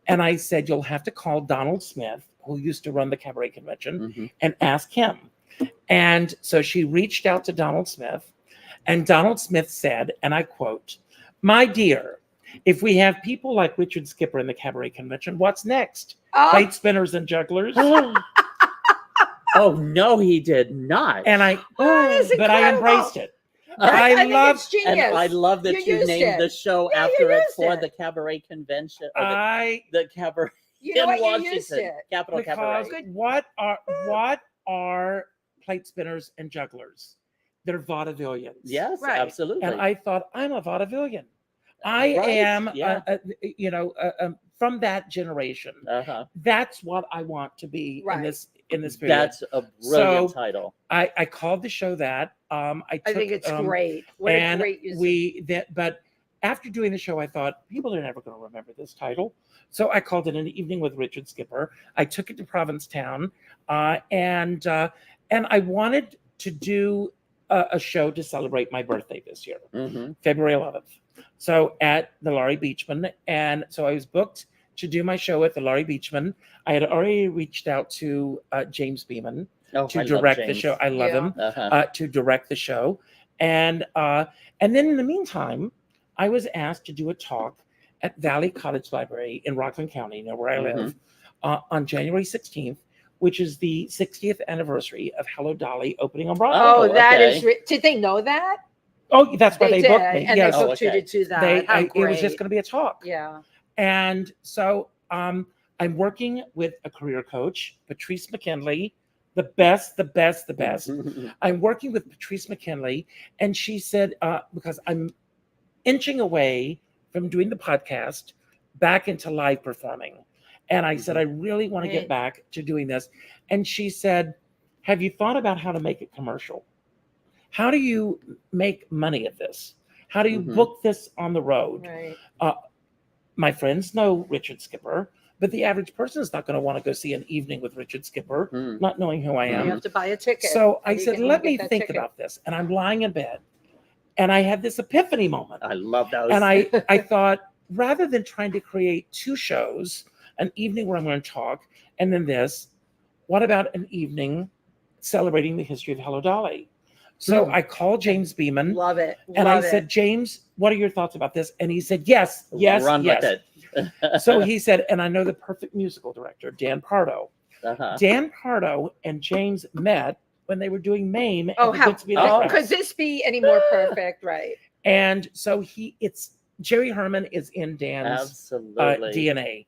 And I said, "You'll have to call Donald Smith, who used to run the cabaret convention, Mhm. and ask him." And so she reached out to Donald Smith, and Donald Smith said, and I quote, "My dear, if we have people like Richard Skipper in the cabaret convention, what's next? Oh, Plate spinners and jugglers?" Oh no, he did not. And that is but I incredible. embraced it. I I think love, it's genius. And I love that You you, used named it. the show Yeah, you after it used for it. the cabaret convention or I the cabaret You know in what? You Washington. used it. Capitol Cabaret. because what are plate spinners and jugglers? They're vaudevillians. Yes, Right. absolutely. And I thought, I'm a vaudevillian. I Right, am, yeah. from that generation. uh-huh. That's what I want to be Right. in this period. That's a brilliant So, title. I called the show that. I think it's great. What and a great use of- but after doing the show, I thought people are never going to remember this title. So I called it An Evening with Richard Skipper. I took it to Provincetown, and I wanted to do a show to celebrate my birthday this year, Mhm. February 11th. So at the Laurie Beachman, and so I was booked to do my show at the Laurie Beachman. I had already reached out to James Beeman Oh, to I love direct the James. show. I love Yeah. him. Uh-huh. To direct the show. And then in the meantime, I was asked to do a talk at Valley Cottage Library in Rockland County, near where I live, on January 16th, which is the 60th anniversary of Hello Dolly opening on Broadway. Oh, Oh, that okay. is. Did they know that? Oh, that's why they did, booked me. and Yes, they Oh, booked you okay. to do that. How it was just great. going to be a talk. Yeah. And so I'm working with a career coach, Patrice McKinley, the best. I'm working with Patrice McKinley, and she said, because I'm inching away from doing the podcast back into live performing. And I said, I really want to get back to doing this. And she said, have you thought about how to make it commercial? How do you make money at this? How do you Mhm. book this on the road? Right. My friends know Richard Skipper, but the average person is not going to want to go see An Evening with Richard Skipper, Mm. not knowing who I You am. have to buy a ticket. So I You said, can let get me that think ticket. about this. And I'm lying in bed, and I had this epiphany moment. I love those. And I thought, rather than trying to create 2 shows, an evening where I'm going to talk, and then this, what about an evening celebrating the history of Hello Dolly? So I called James Beeman Love it. and I Love said, it. James, what are your thoughts about this? And he said, yes, yes, Run yes. with it. So he said, and I know the perfect musical director, Dan Pardo. Uh-huh. Dan Pardo and James met when they were doing MAME. Oh, at the how Goodspeed Opera could House. this be any more perfect? Right. And so Jerry Herman is in Dan's Absolutely. DNA.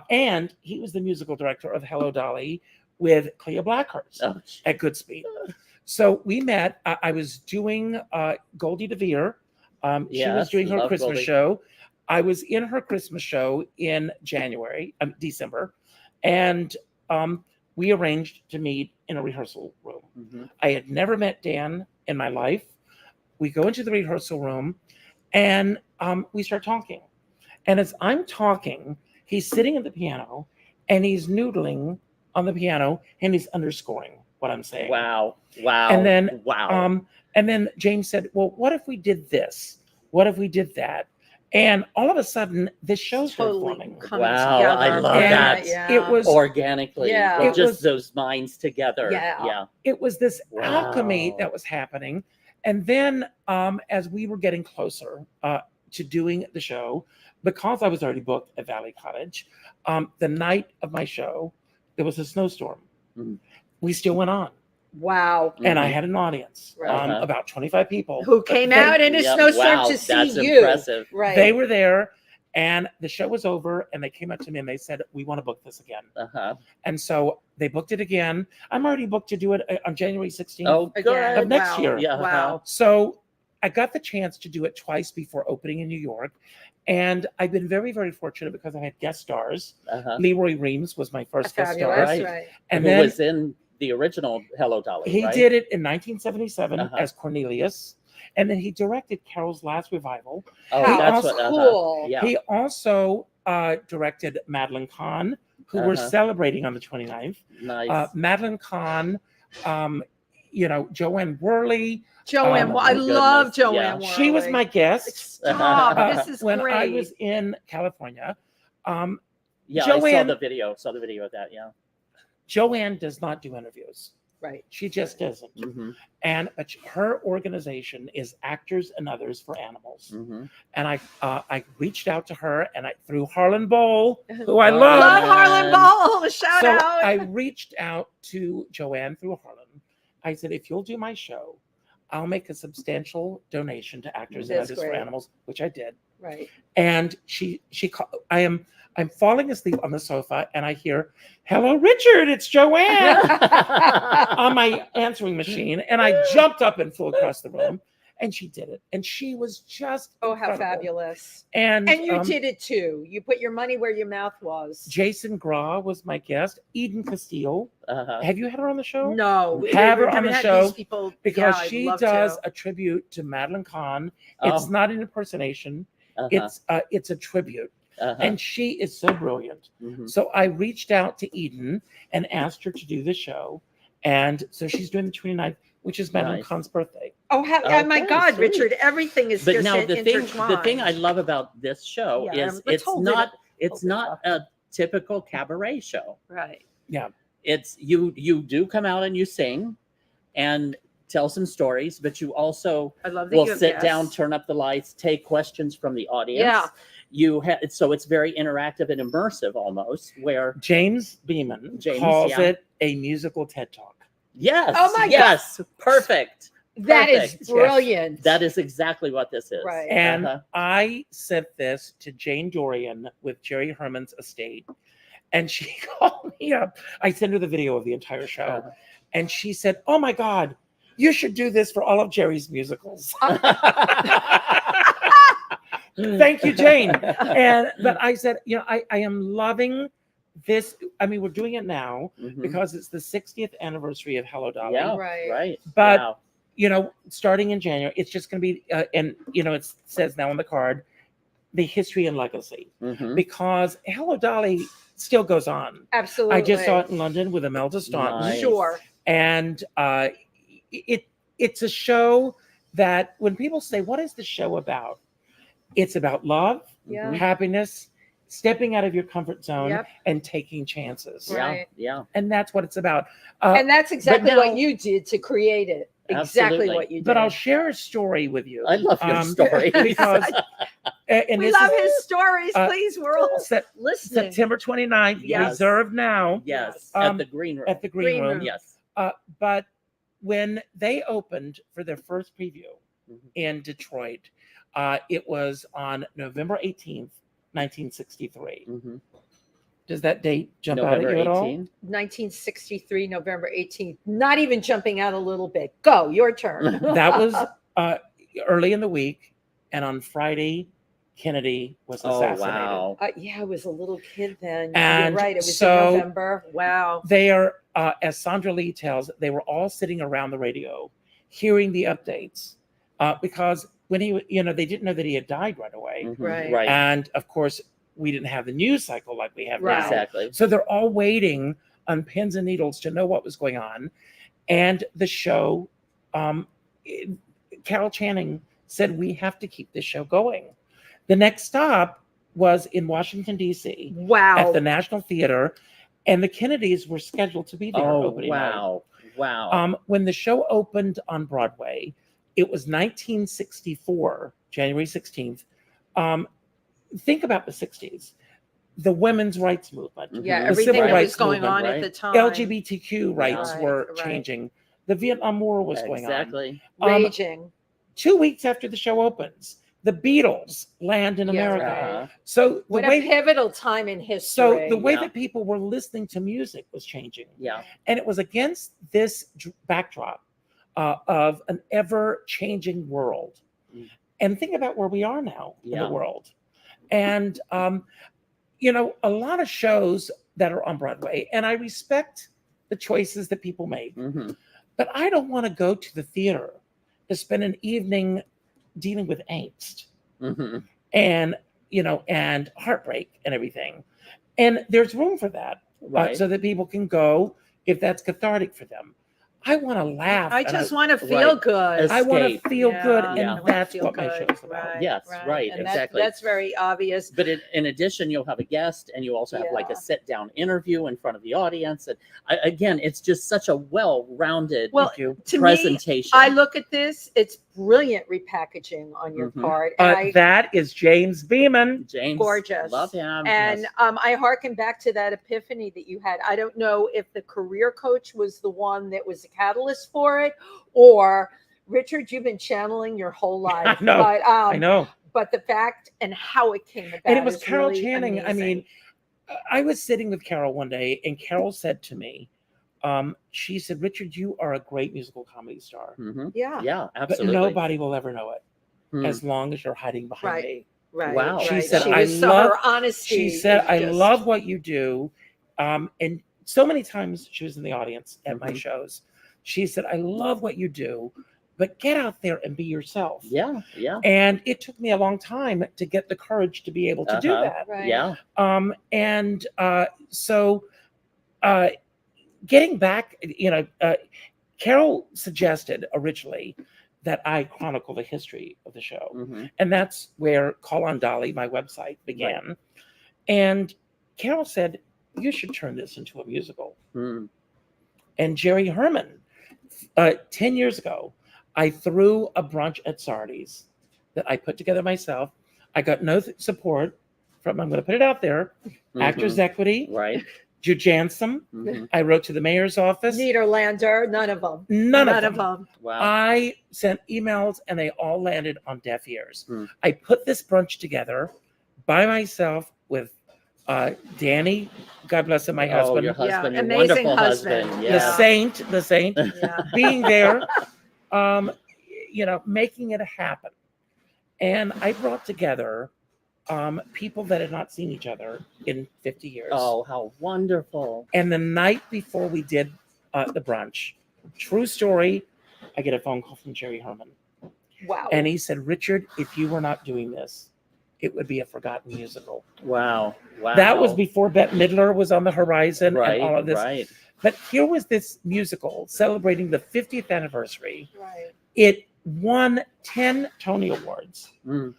And he was the musical director of Hello Dolly with Clea Blackhurst Oh, at Goodspeed. So we met. I was doing Goldie DeVere. She was Yes, doing her love Christmas Goldie. show. I was in her Christmas show in December. And we arranged to meet in a rehearsal room. Mhm. I had never met Dan in my life. We go into the rehearsal room and we start talking. And as I'm talking, he's sitting at the piano and he's noodling on the piano and he's underscoring what I'm saying. Wow. Wow. And then, wow. And then James said, well, what if we did this? What if we did that? And all of a sudden, this show started Totally forming. coming Wow, together. I love And that. Yeah. It was Organically. Yeah. Well, It just was- those minds together. Yeah. Yeah. it was this Wow. alchemy that was happening. And then as we were getting closer to doing the show, because I was already booked at Valley Cottage, the night of my show, there was a snowstorm. Mhm. We still went on. Wow. And I Mhm. had an audience, Right. Uh-huh. about 25 people. Who came They- out in a Yep. snowstorm Wow, to see that's you? impressive. Right. They were there and the show was over and they came up to me and they said, we want to book this again. Uh-huh. And so they booked it again. I'm already booked to do it on January 16th. Oh, Again. good. Of next Wow. year. Yeah. Wow. So I got the chance to do it twice before opening in New York. And I've been very, very fortunate because I had guest stars. Uh-huh. Leroy Reams was my first guest star. Fabulous. Right. Right. And Who then was in the original Hello Dolly, he right? did it in 1977 Uh-huh. as Cornelius. And then he directed Carol's Last Revival. Oh, He that's also- what. Uh-huh. Cool. Yeah. He also directed Madeline Kahn, who we're Uh-huh. celebrating on the 29th. Nice. Madeline Kahn, Joanne Worley. Joanne, Oh, I my love goodness. Joanne. Yeah. She was Worley. my guest. Stop. Uh, This is when great. I was in California. Yeah, I Joanne- saw the video. Saw the video of that. Yeah. Joanne does not do interviews. Right. She just doesn't. Mm-hmm. But her organization is Actors and Others for Animals. Mm-hmm. And I reached out to her and through Harlan Bowl, who I Love Love love. Harlan Ball. Shout So out. I reached out to Joanne through Harlan. I said, if you'll do my show, I'll make a substantial donation to Actors and That's Others for great. Animals, which I did. Right. And I'm falling asleep on the sofa and I hear, hello, Richard, it's Joanne on my answering machine. And I jumped up and flew across the room and she did it. And she was just Oh, how incredible. fabulous. And And you did it too. You put your money where your mouth was. Jason Gra was my guest. Eden Castillo. Uh-huh. Have you had her on the show? No. Have we her on haven't the had show these people. Because Yeah, I'd she love does to. a tribute to Madeline Kahn. Oh, It's not an impersonation. uh-huh. It's a tribute. Uh-huh. And she is so brilliant. Mhm. So I reached out to Eden and asked her to do the show. And so she's doing the 29th, which is Madeline Nice. Kahn's birthday. Oh, oh my Okay, God, sweet. Richard! Everything is But just now the intertwined. thing I love about this show Yeah, is let's hold it it's not a typical cabaret show. Right. It's you do come out and you sing and tell some stories, but you also I love that will you have sit down, guests. turn up the lights, take questions from the audience. Yeah. You have so it's very interactive and immersive almost. Where James Beeman James, calls yeah. it a musical TED Talk. yes, Oh my God. yes, perfect. That is Perfect. brilliant. That is exactly what this is. Right. And Uh-huh. I sent this to Jane Dorian with Jerry Herman's estate. And she called me up. I sent her the video of the entire show. Uh-huh. And she said, oh my God, you should do this for all of Jerry's musicals. Thank you, Jane. But I said, I am loving this. I mean, we're doing it now Mhm. because it's the 60th anniversary of Hello Dolly. Yeah, Right. right. But Wow. starting in January, it's just going to be, it says now on the card, the history and legacy, Mhm. because Hello Dolly still goes on. Absolutely. I just saw it in London with Imelda Staunton, Nice. Sure. and it's a show that when people say, "What is the show about?" It's about love, Yeah. happiness, stepping out of your comfort zone, Yep. and taking chances, Right. Yeah, yeah. and that's what it's about. And that's exactly now- what you did to create it. exactly Absolutely. what you did. But I'll share a story with you. I love your story. Because and we this love is his stories. Please, we're all listening. September 29th, Yes. reserved now Yes, Um, at the green room. at the Green Green Room. Room. Yes. But when they opened for their first preview Mhm. in Detroit, it was on November 18th, 1963. Mhm. Does that date jump out November at you at all? 18. 1963, November 18th. Not even jumping out a little bit. Go, your turn. That was early in the week, and on Friday, Kennedy was Oh assassinated. wow. Yeah, I was a little kid then. And You're right. It was so- in November. Wow. They are, as Sandra Lee tells, they were all sitting around the radio, hearing the updates, because when he, they didn't know that he had died right away, Mhm. Right. Right. and of course, we didn't have the news cycle like we have Right. now. Exactly. So they're all waiting on pins and needles to know what was going on, and the show, Carol Channing said, "We have to keep this show going." The next stop was in Washington D.C. Wow. at the National Theater, and the Kennedys were scheduled to be there Oh opening night. wow. Wow. When the show opened on Broadway, it was 1964, January 16th. Think about the 60s, the women's rights movement, Yeah, Mhm. the everything civil that rights was going movement, on right? at the time. LGBTQ rights Right, were right. changing, the Vietnam War was going on. Exactly. Raging. 2 weeks after the show opens, the Beatles land in Yeah, America. right. Uh-huh. So the What a way pivotal time in history. so the way Yeah. that people were listening to music was changing. Yeah. And it was against this backdrop of an ever-changing world. Mm. And think about where we are now in Yeah. the world. And a lot of shows that are on Broadway, and I respect the choices that people make, Mhm. but I don't want to go to the theater to spend an evening dealing with angst Mhm. and and heartbreak and everything. And there's room for that, Right. so that people can go if that's cathartic for them. I want to laugh. I and just want to feel Right. good. I want escape. to feel good, Yeah, and Yeah. I wanna that's feel what my good. show is about. Right, Yes, right, And exactly. That's very obvious. But in addition, you'll have a guest, and you also have like Yeah. a sit-down interview in front of the audience. And again, it's just such a well-rounded Well, Thank you. to me, presentation. I look at this, it's brilliant repackaging on your Mhm. part. And That is James Beeman. James, gorgeous. love him. And Yes. I hearken back to that epiphany that you had. I don't know if the career coach was the one that was the catalyst for it, or Richard, you've been channeling your whole life. I know. But, I know. But the fact and how it came about. And it was is Carol really Channing. I amazing. mean, I was sitting with Carol one day, and Carol said to me, she said, "Richard, you are a great musical comedy star, Mhm. yeah, Yeah, but absolutely. nobody will ever know it Hmm. as long as you're hiding behind Right. me." right. Wow. She right. said, she "I was so, love-" her honesty. She said, is "I just- love what you do," and so many times she was in the audience at my Mhm. shows. She said, "I love what you do, but get out there and be yourself." Yeah, yeah, And it took me a long time to get the courage to be able to do Uh-huh. that. Right. yeah. So getting back, Carol suggested originally that I chronicle the history of the show. Mhm. And that's where Call on Dolly, my website, began. And Carol said, "You should turn this into a musical." Hmm. And Jerry Herman, 10 years ago, I threw a brunch at Sardi's that I put together myself. I got no support from, I'm going to put it out there, Actors Mhm. Equity, Right. Jujansom. Mhm. I wrote to the mayor's office. Niederlander, none of them. None of them. Wow. I sent emails and they all landed on deaf ears. Hmm. I put this brunch together by myself with Danny, God bless him, my Oh, husband, your husband, Yeah, your amazing wonderful husband. husband. the Yeah. saint, Yeah. being there, making it happen. And I brought together people that had not seen each other in 50 years. Oh, how wonderful. And the night before we did the brunch, true story, I get a phone call from Jerry Herman. Wow. And he said, "Richard, if you were not doing this, it would be a forgotten musical." Wow. Wow. That was before Bette Midler was on the horizon right, and all of this. Right. But here was this musical celebrating the 50th anniversary. Right. It won 10 Tony Awards, Mm.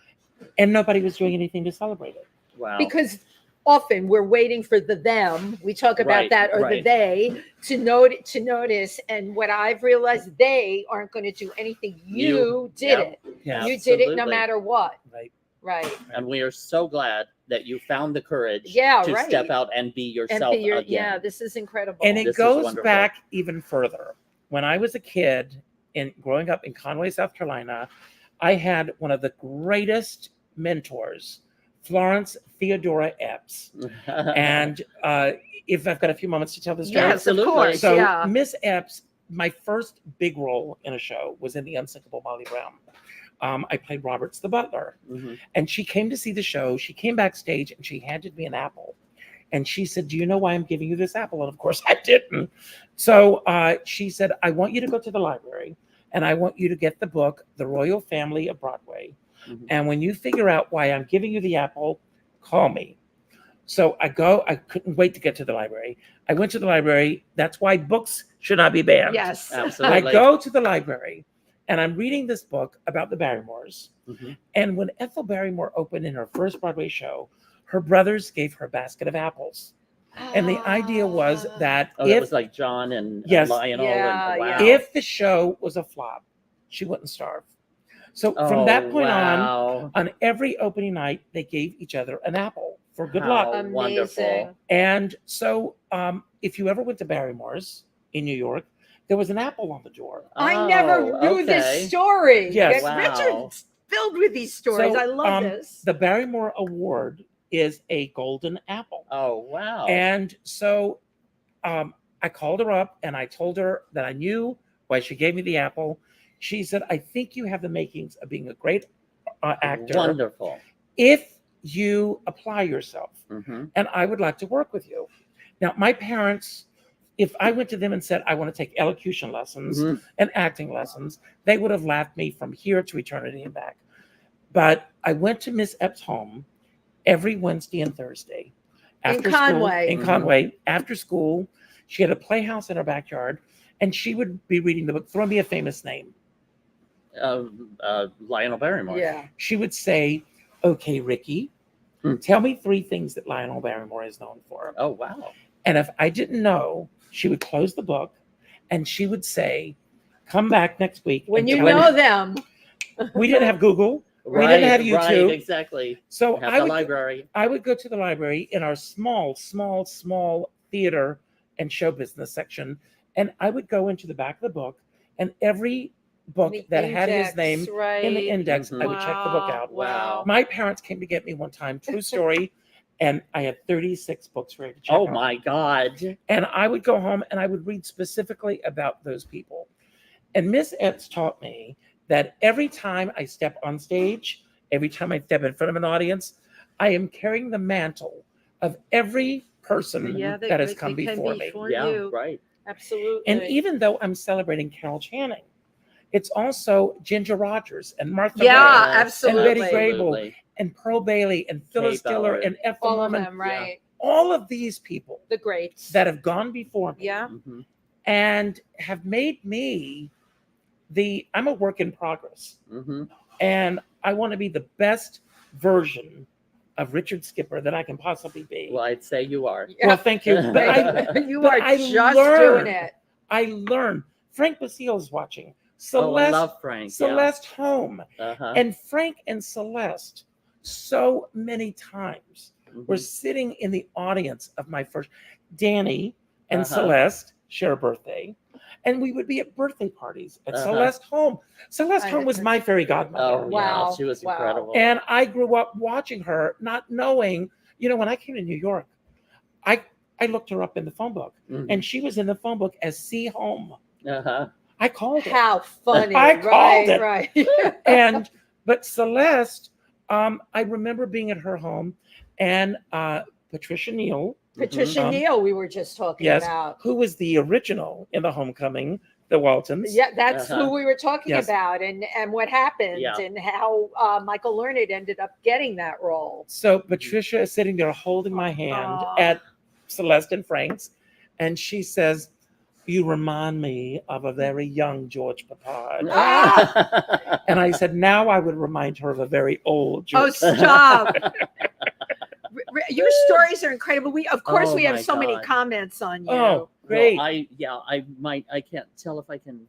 and nobody was doing anything to celebrate it. Wow. Because often we're waiting for the them. We talk about Right, that, or the right. they to notice. And what I've realized, they aren't going to do anything. You did Yep. it. Yes. You did it no Absolutely. matter what. Right. Right. And we are so glad that you found the courage Yeah, to right. step out and be yourself again. Yeah, this is incredible. And This it is goes wonderful. back even further. When I was a kid, in growing up in Conway, South Carolina, I had one of the greatest mentors, Florence Theodora Epps. And if I've got a few moments to tell this story. yes, Absolutely. of course. So yeah. Miss Epps, my first big role in a show was in The Unsinkable Molly Brown. I played Roberts the butler. Mhm. And she came to see the show. She came backstage and she handed me an apple. And she said, "Do you know why I'm giving you this apple?" And of course I didn't. So she said, "I want you to go to the library and I want you to get the book, The Royal Family of Broadway. Mhm. And when you figure out why I'm giving you the apple, call me." So I go. I couldn't wait to get to the library. I went to the library. That's why books should not be banned. Yes. Absolutely. I go to the library and I'm reading this book about the Barrymores. Mhm. And when Ethel Barrymore opened in her first Broadway show, her brothers gave her a basket of apples. And the idea was that Oh, that if was like John and Yes. Lionel. Yeah, and, wow. yeah. if the show was a flop, she wouldn't starve. So from that point on every opening night, they gave each other an apple for good luck. How wonderful. Amazing. And so if you ever went to Barrymore's in New York, there was an apple on the door. I never knew okay. this story. Yes. Wow. Richard's filled with these stories. So, I love this. The Barrymore Award is a golden apple. Oh, wow. And so I called her up and I told her that I knew why she gave me the apple. She said, "I think you have the makings of being a great actor Wonderful. if you apply yourself. Hmm. And I would like to work with you." Now, my parents, if I went to them and said, "I want to take elocution lessons Mhm. and acting lessons," they would have laughed me from here to eternity and back. But I went to Miss Epps' home every Wednesday and Thursday. After Conway. School, in Mhm. Conway, after school. She had a playhouse in her backyard, and she would be reading the book. Throw me a famous name. Lionel Barrymore. Yeah. She would say, "Okay, Ricky, tell me 3 things that Lionel Barrymore is known for." Oh, wow. And if I didn't know, she would close the book and she would say, "Come back next week." When and you tell know me." them. We didn't have Google. We Right, didn't have YouTube. Right, exactly. So Have I the would, library. I would go to the library in our small theater and show business section. And I would go into the back of the book, and every book The that had his index, name right. in the index, I would check the book out. Wow. My parents came to get me one time, true story, and I had 36 books ready to check Oh, out. my God. And I would go home and I would read specifically about those people. And Miss Epps taught me that every time I step on stage, every time I step in front of an audience, I am carrying the mantle of every person Yeah, that has they come can before be me. for Yeah, you. right. Absolutely. And even though I'm celebrating Carol Channing, it's also Ginger Rogers and Martha Yeah, Ray absolutely. And Betty Grable and Pearl Bailey and Phyllis Kay Diller Ballard. and Ethel all of Merman. them, right? All of these people The greats. that have gone before me Yeah. Mhm. and have made me I'm a work in progress. Mhm. And I want to be the best version of Richard Skipper that I can possibly be. Well, I'd say you are. Well, thank you. But You but are I just learned. doing it. I learned. Frank Basile is watching. Oh, I Celeste, love Frank. Celeste Home. Yeah. Uh-huh. And Frank and Celeste, so many times, were Mhm. sitting in the audience of my first. Danny and Uh-huh. Celeste share a birthday. And we would be at birthday parties at Uh-huh. Celeste Home. Celeste I Home was my fairy godmother. Oh, Wow. yeah. She was Wow. incredible. And I grew up watching her, not knowing, when I came to New York, I looked her up in the phone book, Mhm. and she was in the phone book as C. Home. Uh-huh. I called her. How funny. I called it. Right. But Celeste, I remember being at her home, and Patricia Neal, Patricia Neal, we were just talking yes, about. who was the original in the Homecoming, the Waltons. Yeah, that's Uh-huh. who we were talking Yes. about, and what happened, Yeah. and how Michael Learned ended up getting that role. So Patricia is sitting there holding my hand Aw. at Celeste and Frank's, and she says, "You remind me of a very young George Papard." Ah! And I said, now I would remind her of a very old Oh, George. stop. your stories are incredible. Of course, Oh we have my so many God. comments on you. Oh, great. Well, I can't tell if I can.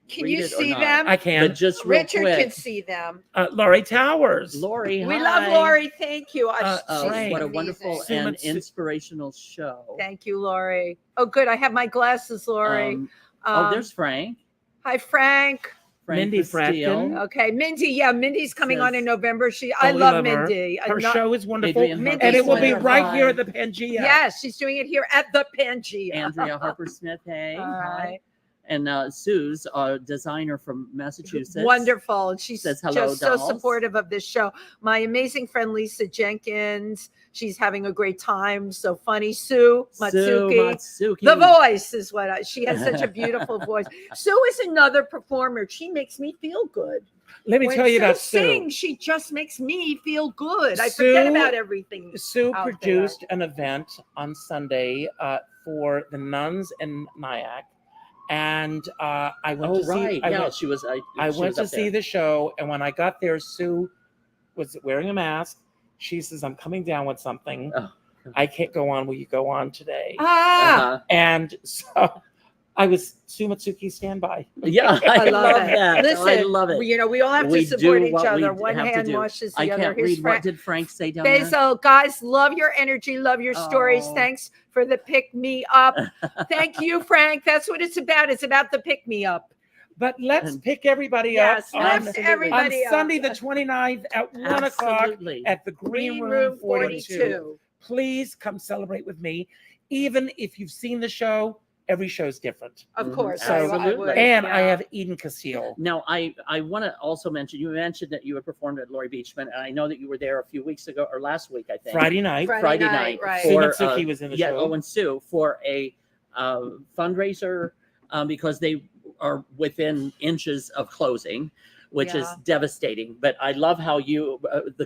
Can read you it or see not. them? I can. But just real Richard quick, can see them. Lori Towers. Lori, We hi. love Lori. Thank you. Oh, She's What a amazing. wonderful amazing. and inspirational show. Thank you, Lori. Oh, good. I have my glasses, Lori. There's Frank. Hi, Frank. Mindy Castile. Fratkin. Okay, Mindy. Yeah, Mindy's coming on Says- in November. Oh, I we love love her. Mindy. Her show is wonderful. Adrian Mindy's And it will be wonderful. right here at the Pangea. Yes, she's doing it here at the Pangea. Andrea Harper Smith. Hey. Hi. And Sue's a designer from Massachusetts. Wonderful. And she's Says hello, just so dolls. supportive of this show. My amazing friend Lisa Jenkins. She's having a great time. So funny. Sue Matsuki. Matsuki. The voice is she has such a beautiful voice. Sue is another performer. She makes me feel good. Let me When tell you Sue about Sue. sings, she just makes me feel good. I forget Sue- about everything. Sue out produced an event on Sunday for the nuns in Nyack. And I went Oh, to see. right. I Yeah, went, she was. I she went was to up see there. the show, and when I got there, Sue was wearing a mask. She says, "I'm coming down with something. Oh. I can't go on. Will you go on today?" Ah, Uh-huh. And so I was Sue Matsuki standby. Yeah, I love it. that. Listen, I love it. we all have to We support do each what we other. One have to hand do. washes the I other. can't Here's read. What Frank. did Frank say down there? Basil, guys, love your energy, love your stories. Oh. Thanks for the pick me up. Thank you, Frank. That's what it's about. It's about the pick me up. But let's And- pick everybody Yes, up lift Absolutely. on everybody up. Sunday the 29th at 1 o'clock Absolutely. at the Green Room 42. 42. Please come celebrate with me. Even if you've seen the show, every show is different. Of Mhm. course. So- I would. And I yeah. have Eden Castile. Now, I want to also mention, you mentioned that you had performed at Laurie Beachman, and I know that you were there a few weeks ago, or last week, I think. Friday night. Friday night. right. Sue For, Matsuki was in the show. Oh, and Sue for a fundraiser because they are within inches of closing, which is Yeah. devastating. But I love how the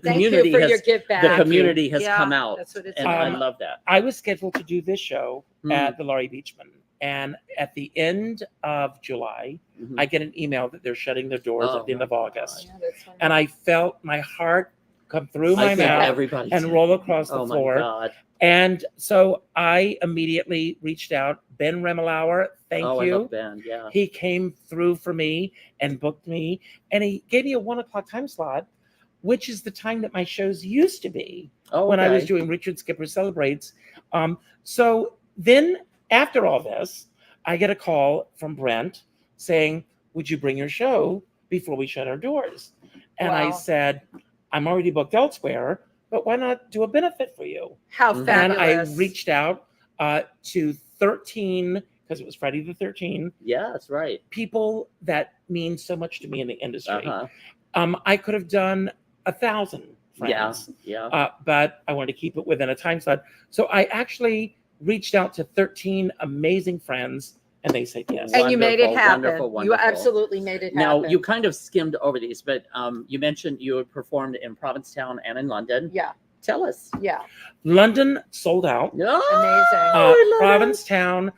Thank you community for your has give back. the community has Yeah, come out, that's what it's and about. I love that. I was scheduled to do this show Hmm. at the Laurie Beachman. And at the end of July, Mhm. I get an email that they're shutting their doors Oh at the end of my August. Yeah, that's fine. And I felt my heart come through I my think mouth everybody and did. roll across the Oh my floor. God! And so I immediately reached out. Ben Remelauer, thank I you. love Ben. Yeah. He came through for me and booked me. And he gave me a 1 o'clock time slot, which is the time that my shows used to be Oh, when I was okay. doing Richard Skipper Celebrates. So then after all this, I get a call from Brent saying, would you bring your show before we shut our doors? And I Wow. said, I'm already booked elsewhere, but why not do a benefit for you? How Mhm. And fabulous. I reached out to 13, because it was Friday the 13th, Yeah, that's right. people that mean so much to me in the industry. Uh-huh. I could have done 1,000 Yeah. friends, Yeah. but I wanted to keep it within a time slot. So I actually reached out to 13 amazing friends, and they said yes. and you made it Wonderful, happen. wonderful, You wonderful. absolutely made it Now, happen. you kind of skimmed over these, but you mentioned you had performed in Provincetown and in London. Yeah, Tell us. yeah. London sold out. No, Amazing. I love it. Provincetown,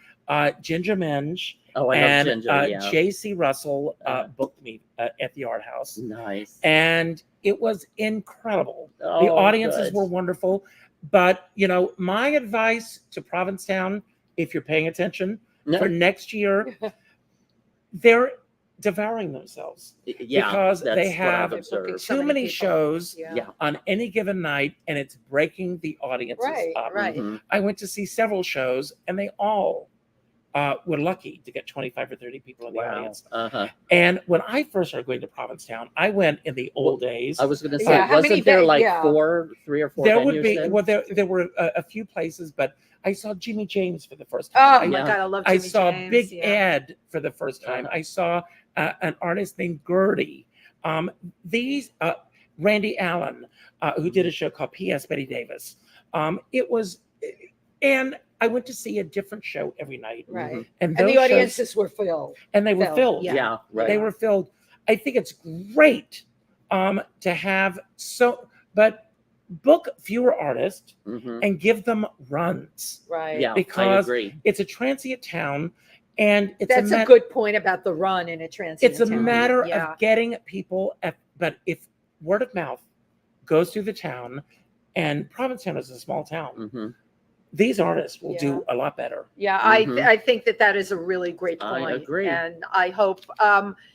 Ginger Minge, Oh, I and love Ginger. Yeah. J.C. Russell Uh-huh. booked me at the Art House. Nice. And it was incredible. The Oh, audiences good. were wonderful. But, my advice to Provincetown, if you're paying attention, No, for next year, they're devouring themselves yeah, because that's they what have I've observed. So too many many people. shows Yeah. Yeah. on any given night, and it's breaking the audiences Right, up. right. Mhm. I went to see several shows, and they all were lucky to get 25 or 30 people in the Wow. audience. Uh-huh. And when I first started going to Provincetown, I went in the old days. I was going to Yeah, say, how many wasn't there ve- like yeah. 3 or 4 There venues would be, then? well, there were a few places, but I saw Jimmy James for the first Oh time. my Yeah. God, I love I Jimmy saw James. Big yeah. Ed for the first time. Uh-huh. I saw an artist named Gertie. Randy Allen, who did a show called P.S. Betty Davis. And I went to see a different show every night. Right. Mhm. And And those the shows, audiences were filled. and they were filled, filled. yeah. Yeah, right. They were filled. I think it's great to have but book fewer artists Mhm. and give them runs. Right. Yeah, I because agree. It's a transient town, and it's That's a good point about the run in a transient It's a town. matter Yeah. of getting people. But if word of mouth goes through the town, And Provincetown is a small town. Mhm. These artists will Yeah. do a lot better. Yeah, Mhm. I think that is a really great I point. agree. And I hope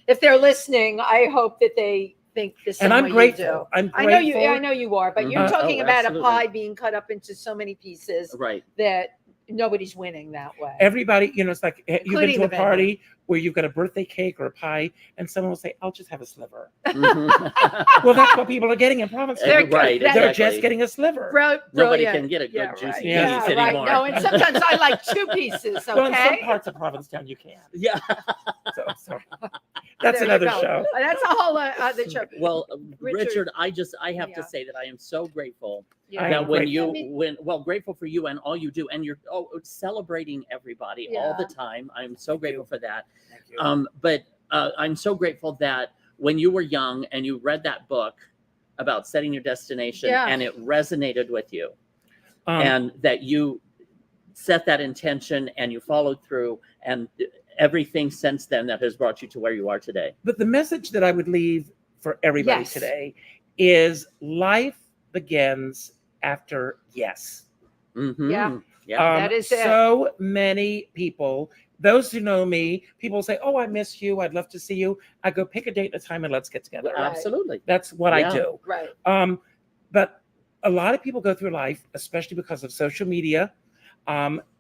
if they're listening, I hope that they think the same And I'm way grateful. you do. I'm I grateful. know you are, but you're Mhm. talking Oh, about absolutely. a pie being cut up into so many pieces Right. that nobody's winning that way. Everybody, it's like you've been Including to a the vendor. party where you've got a birthday cake or a pie, and someone will say, "I'll just have a sliver." Mhm. Well, that's what people are getting in Provincetown. They're- Right. they're They're Exactly. just getting a sliver. Nobody Brilliant. can get a good Yeah, juicy right. piece Yeah, right. anymore. No, and sometimes I like 2 pieces. Well, in some Okay, parts of Provincetown, you can. Yeah. So, sorry. That's There you another go. show. That's a whole other show. Well, Richard, Richard, I have yeah. to say that I am so grateful I that am when grateful. grateful for you and all you do, and you're celebrating everybody all the Yeah. time. I'm so grateful for that. Thank you. But I'm so grateful that when you were young and you read that book about setting your destination Yeah. and it resonated with you, Um, and that you set that intention and you followed through, and everything since then that has brought you to where you are today. But the message that I would leave for everybody Yes. today is life begins after yes. Mhm. Yeah. Yeah. That is it. So many people, those who know me, people say, "Oh, I miss you. I'd love to see you." I go, pick a date and a time and let's get together. Right. Absolutely. That's what I Yeah. do. Right. But a lot of people go through life, especially because of social media,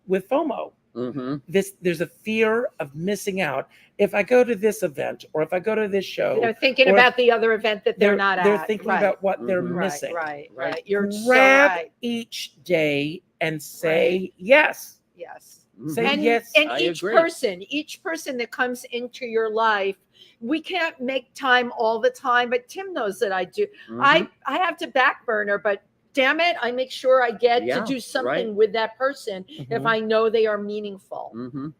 with FOMO. Hmm. There's a fear of missing out. If I go to this event or if I go to this show, They're thinking or about the other event that they're not at. They're thinking Right. about what they're Mhm. missing. Right. Right. You're so Grab right. each day and say yes. Yes. Say And, yes. and I each agree. person that comes into your life, we can't make time all the time, but Tim knows that I do. Mhm. I have to back burner, but damn it, I make sure I get Yeah, to do something right. with that person if Mhm. I know they are meaningful. Mhm.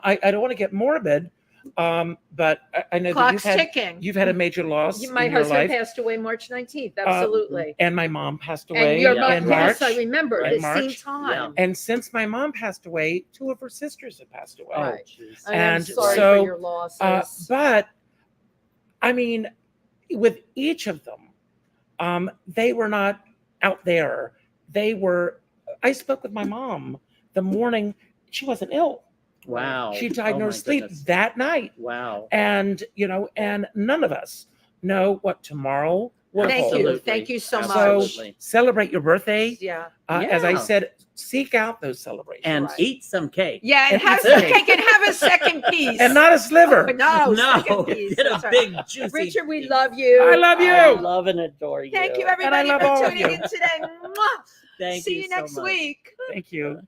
I don't want to get morbid, but I know that Clock's ticking. you've had a major loss My in your husband life. passed away March 19th. Absolutely. And my mom passed away And your Yeah. mom, in yes, March. I remember Right. the same March. time. And since my mom passed away, 2 of her sisters have passed away. Oh, Right. jeez. I am And sorry so, for your losses. But I mean, with each of them, they were not out there. I spoke with my mom the morning she wasn't ill. Wow. She died Oh in her my sleep goodness. that night. Wow. And none of us know what tomorrow will Thank hold. you. Absolutely. Thank you so much. So Absolutely. celebrate your birthday. Yeah. As I Yeah. said, seek out those celebrations. And Right. eat some cake. Yeah, and And have eat some cake. cake and have a second piece. And not a sliver. No, No, second piece. get a That's right. big juicy. Richard, we love you. I love you. I love and adore you. Thank you, And I everybody, love for all of tuning you. in today. Mwah. Thank See you you so next much. week. Thank you.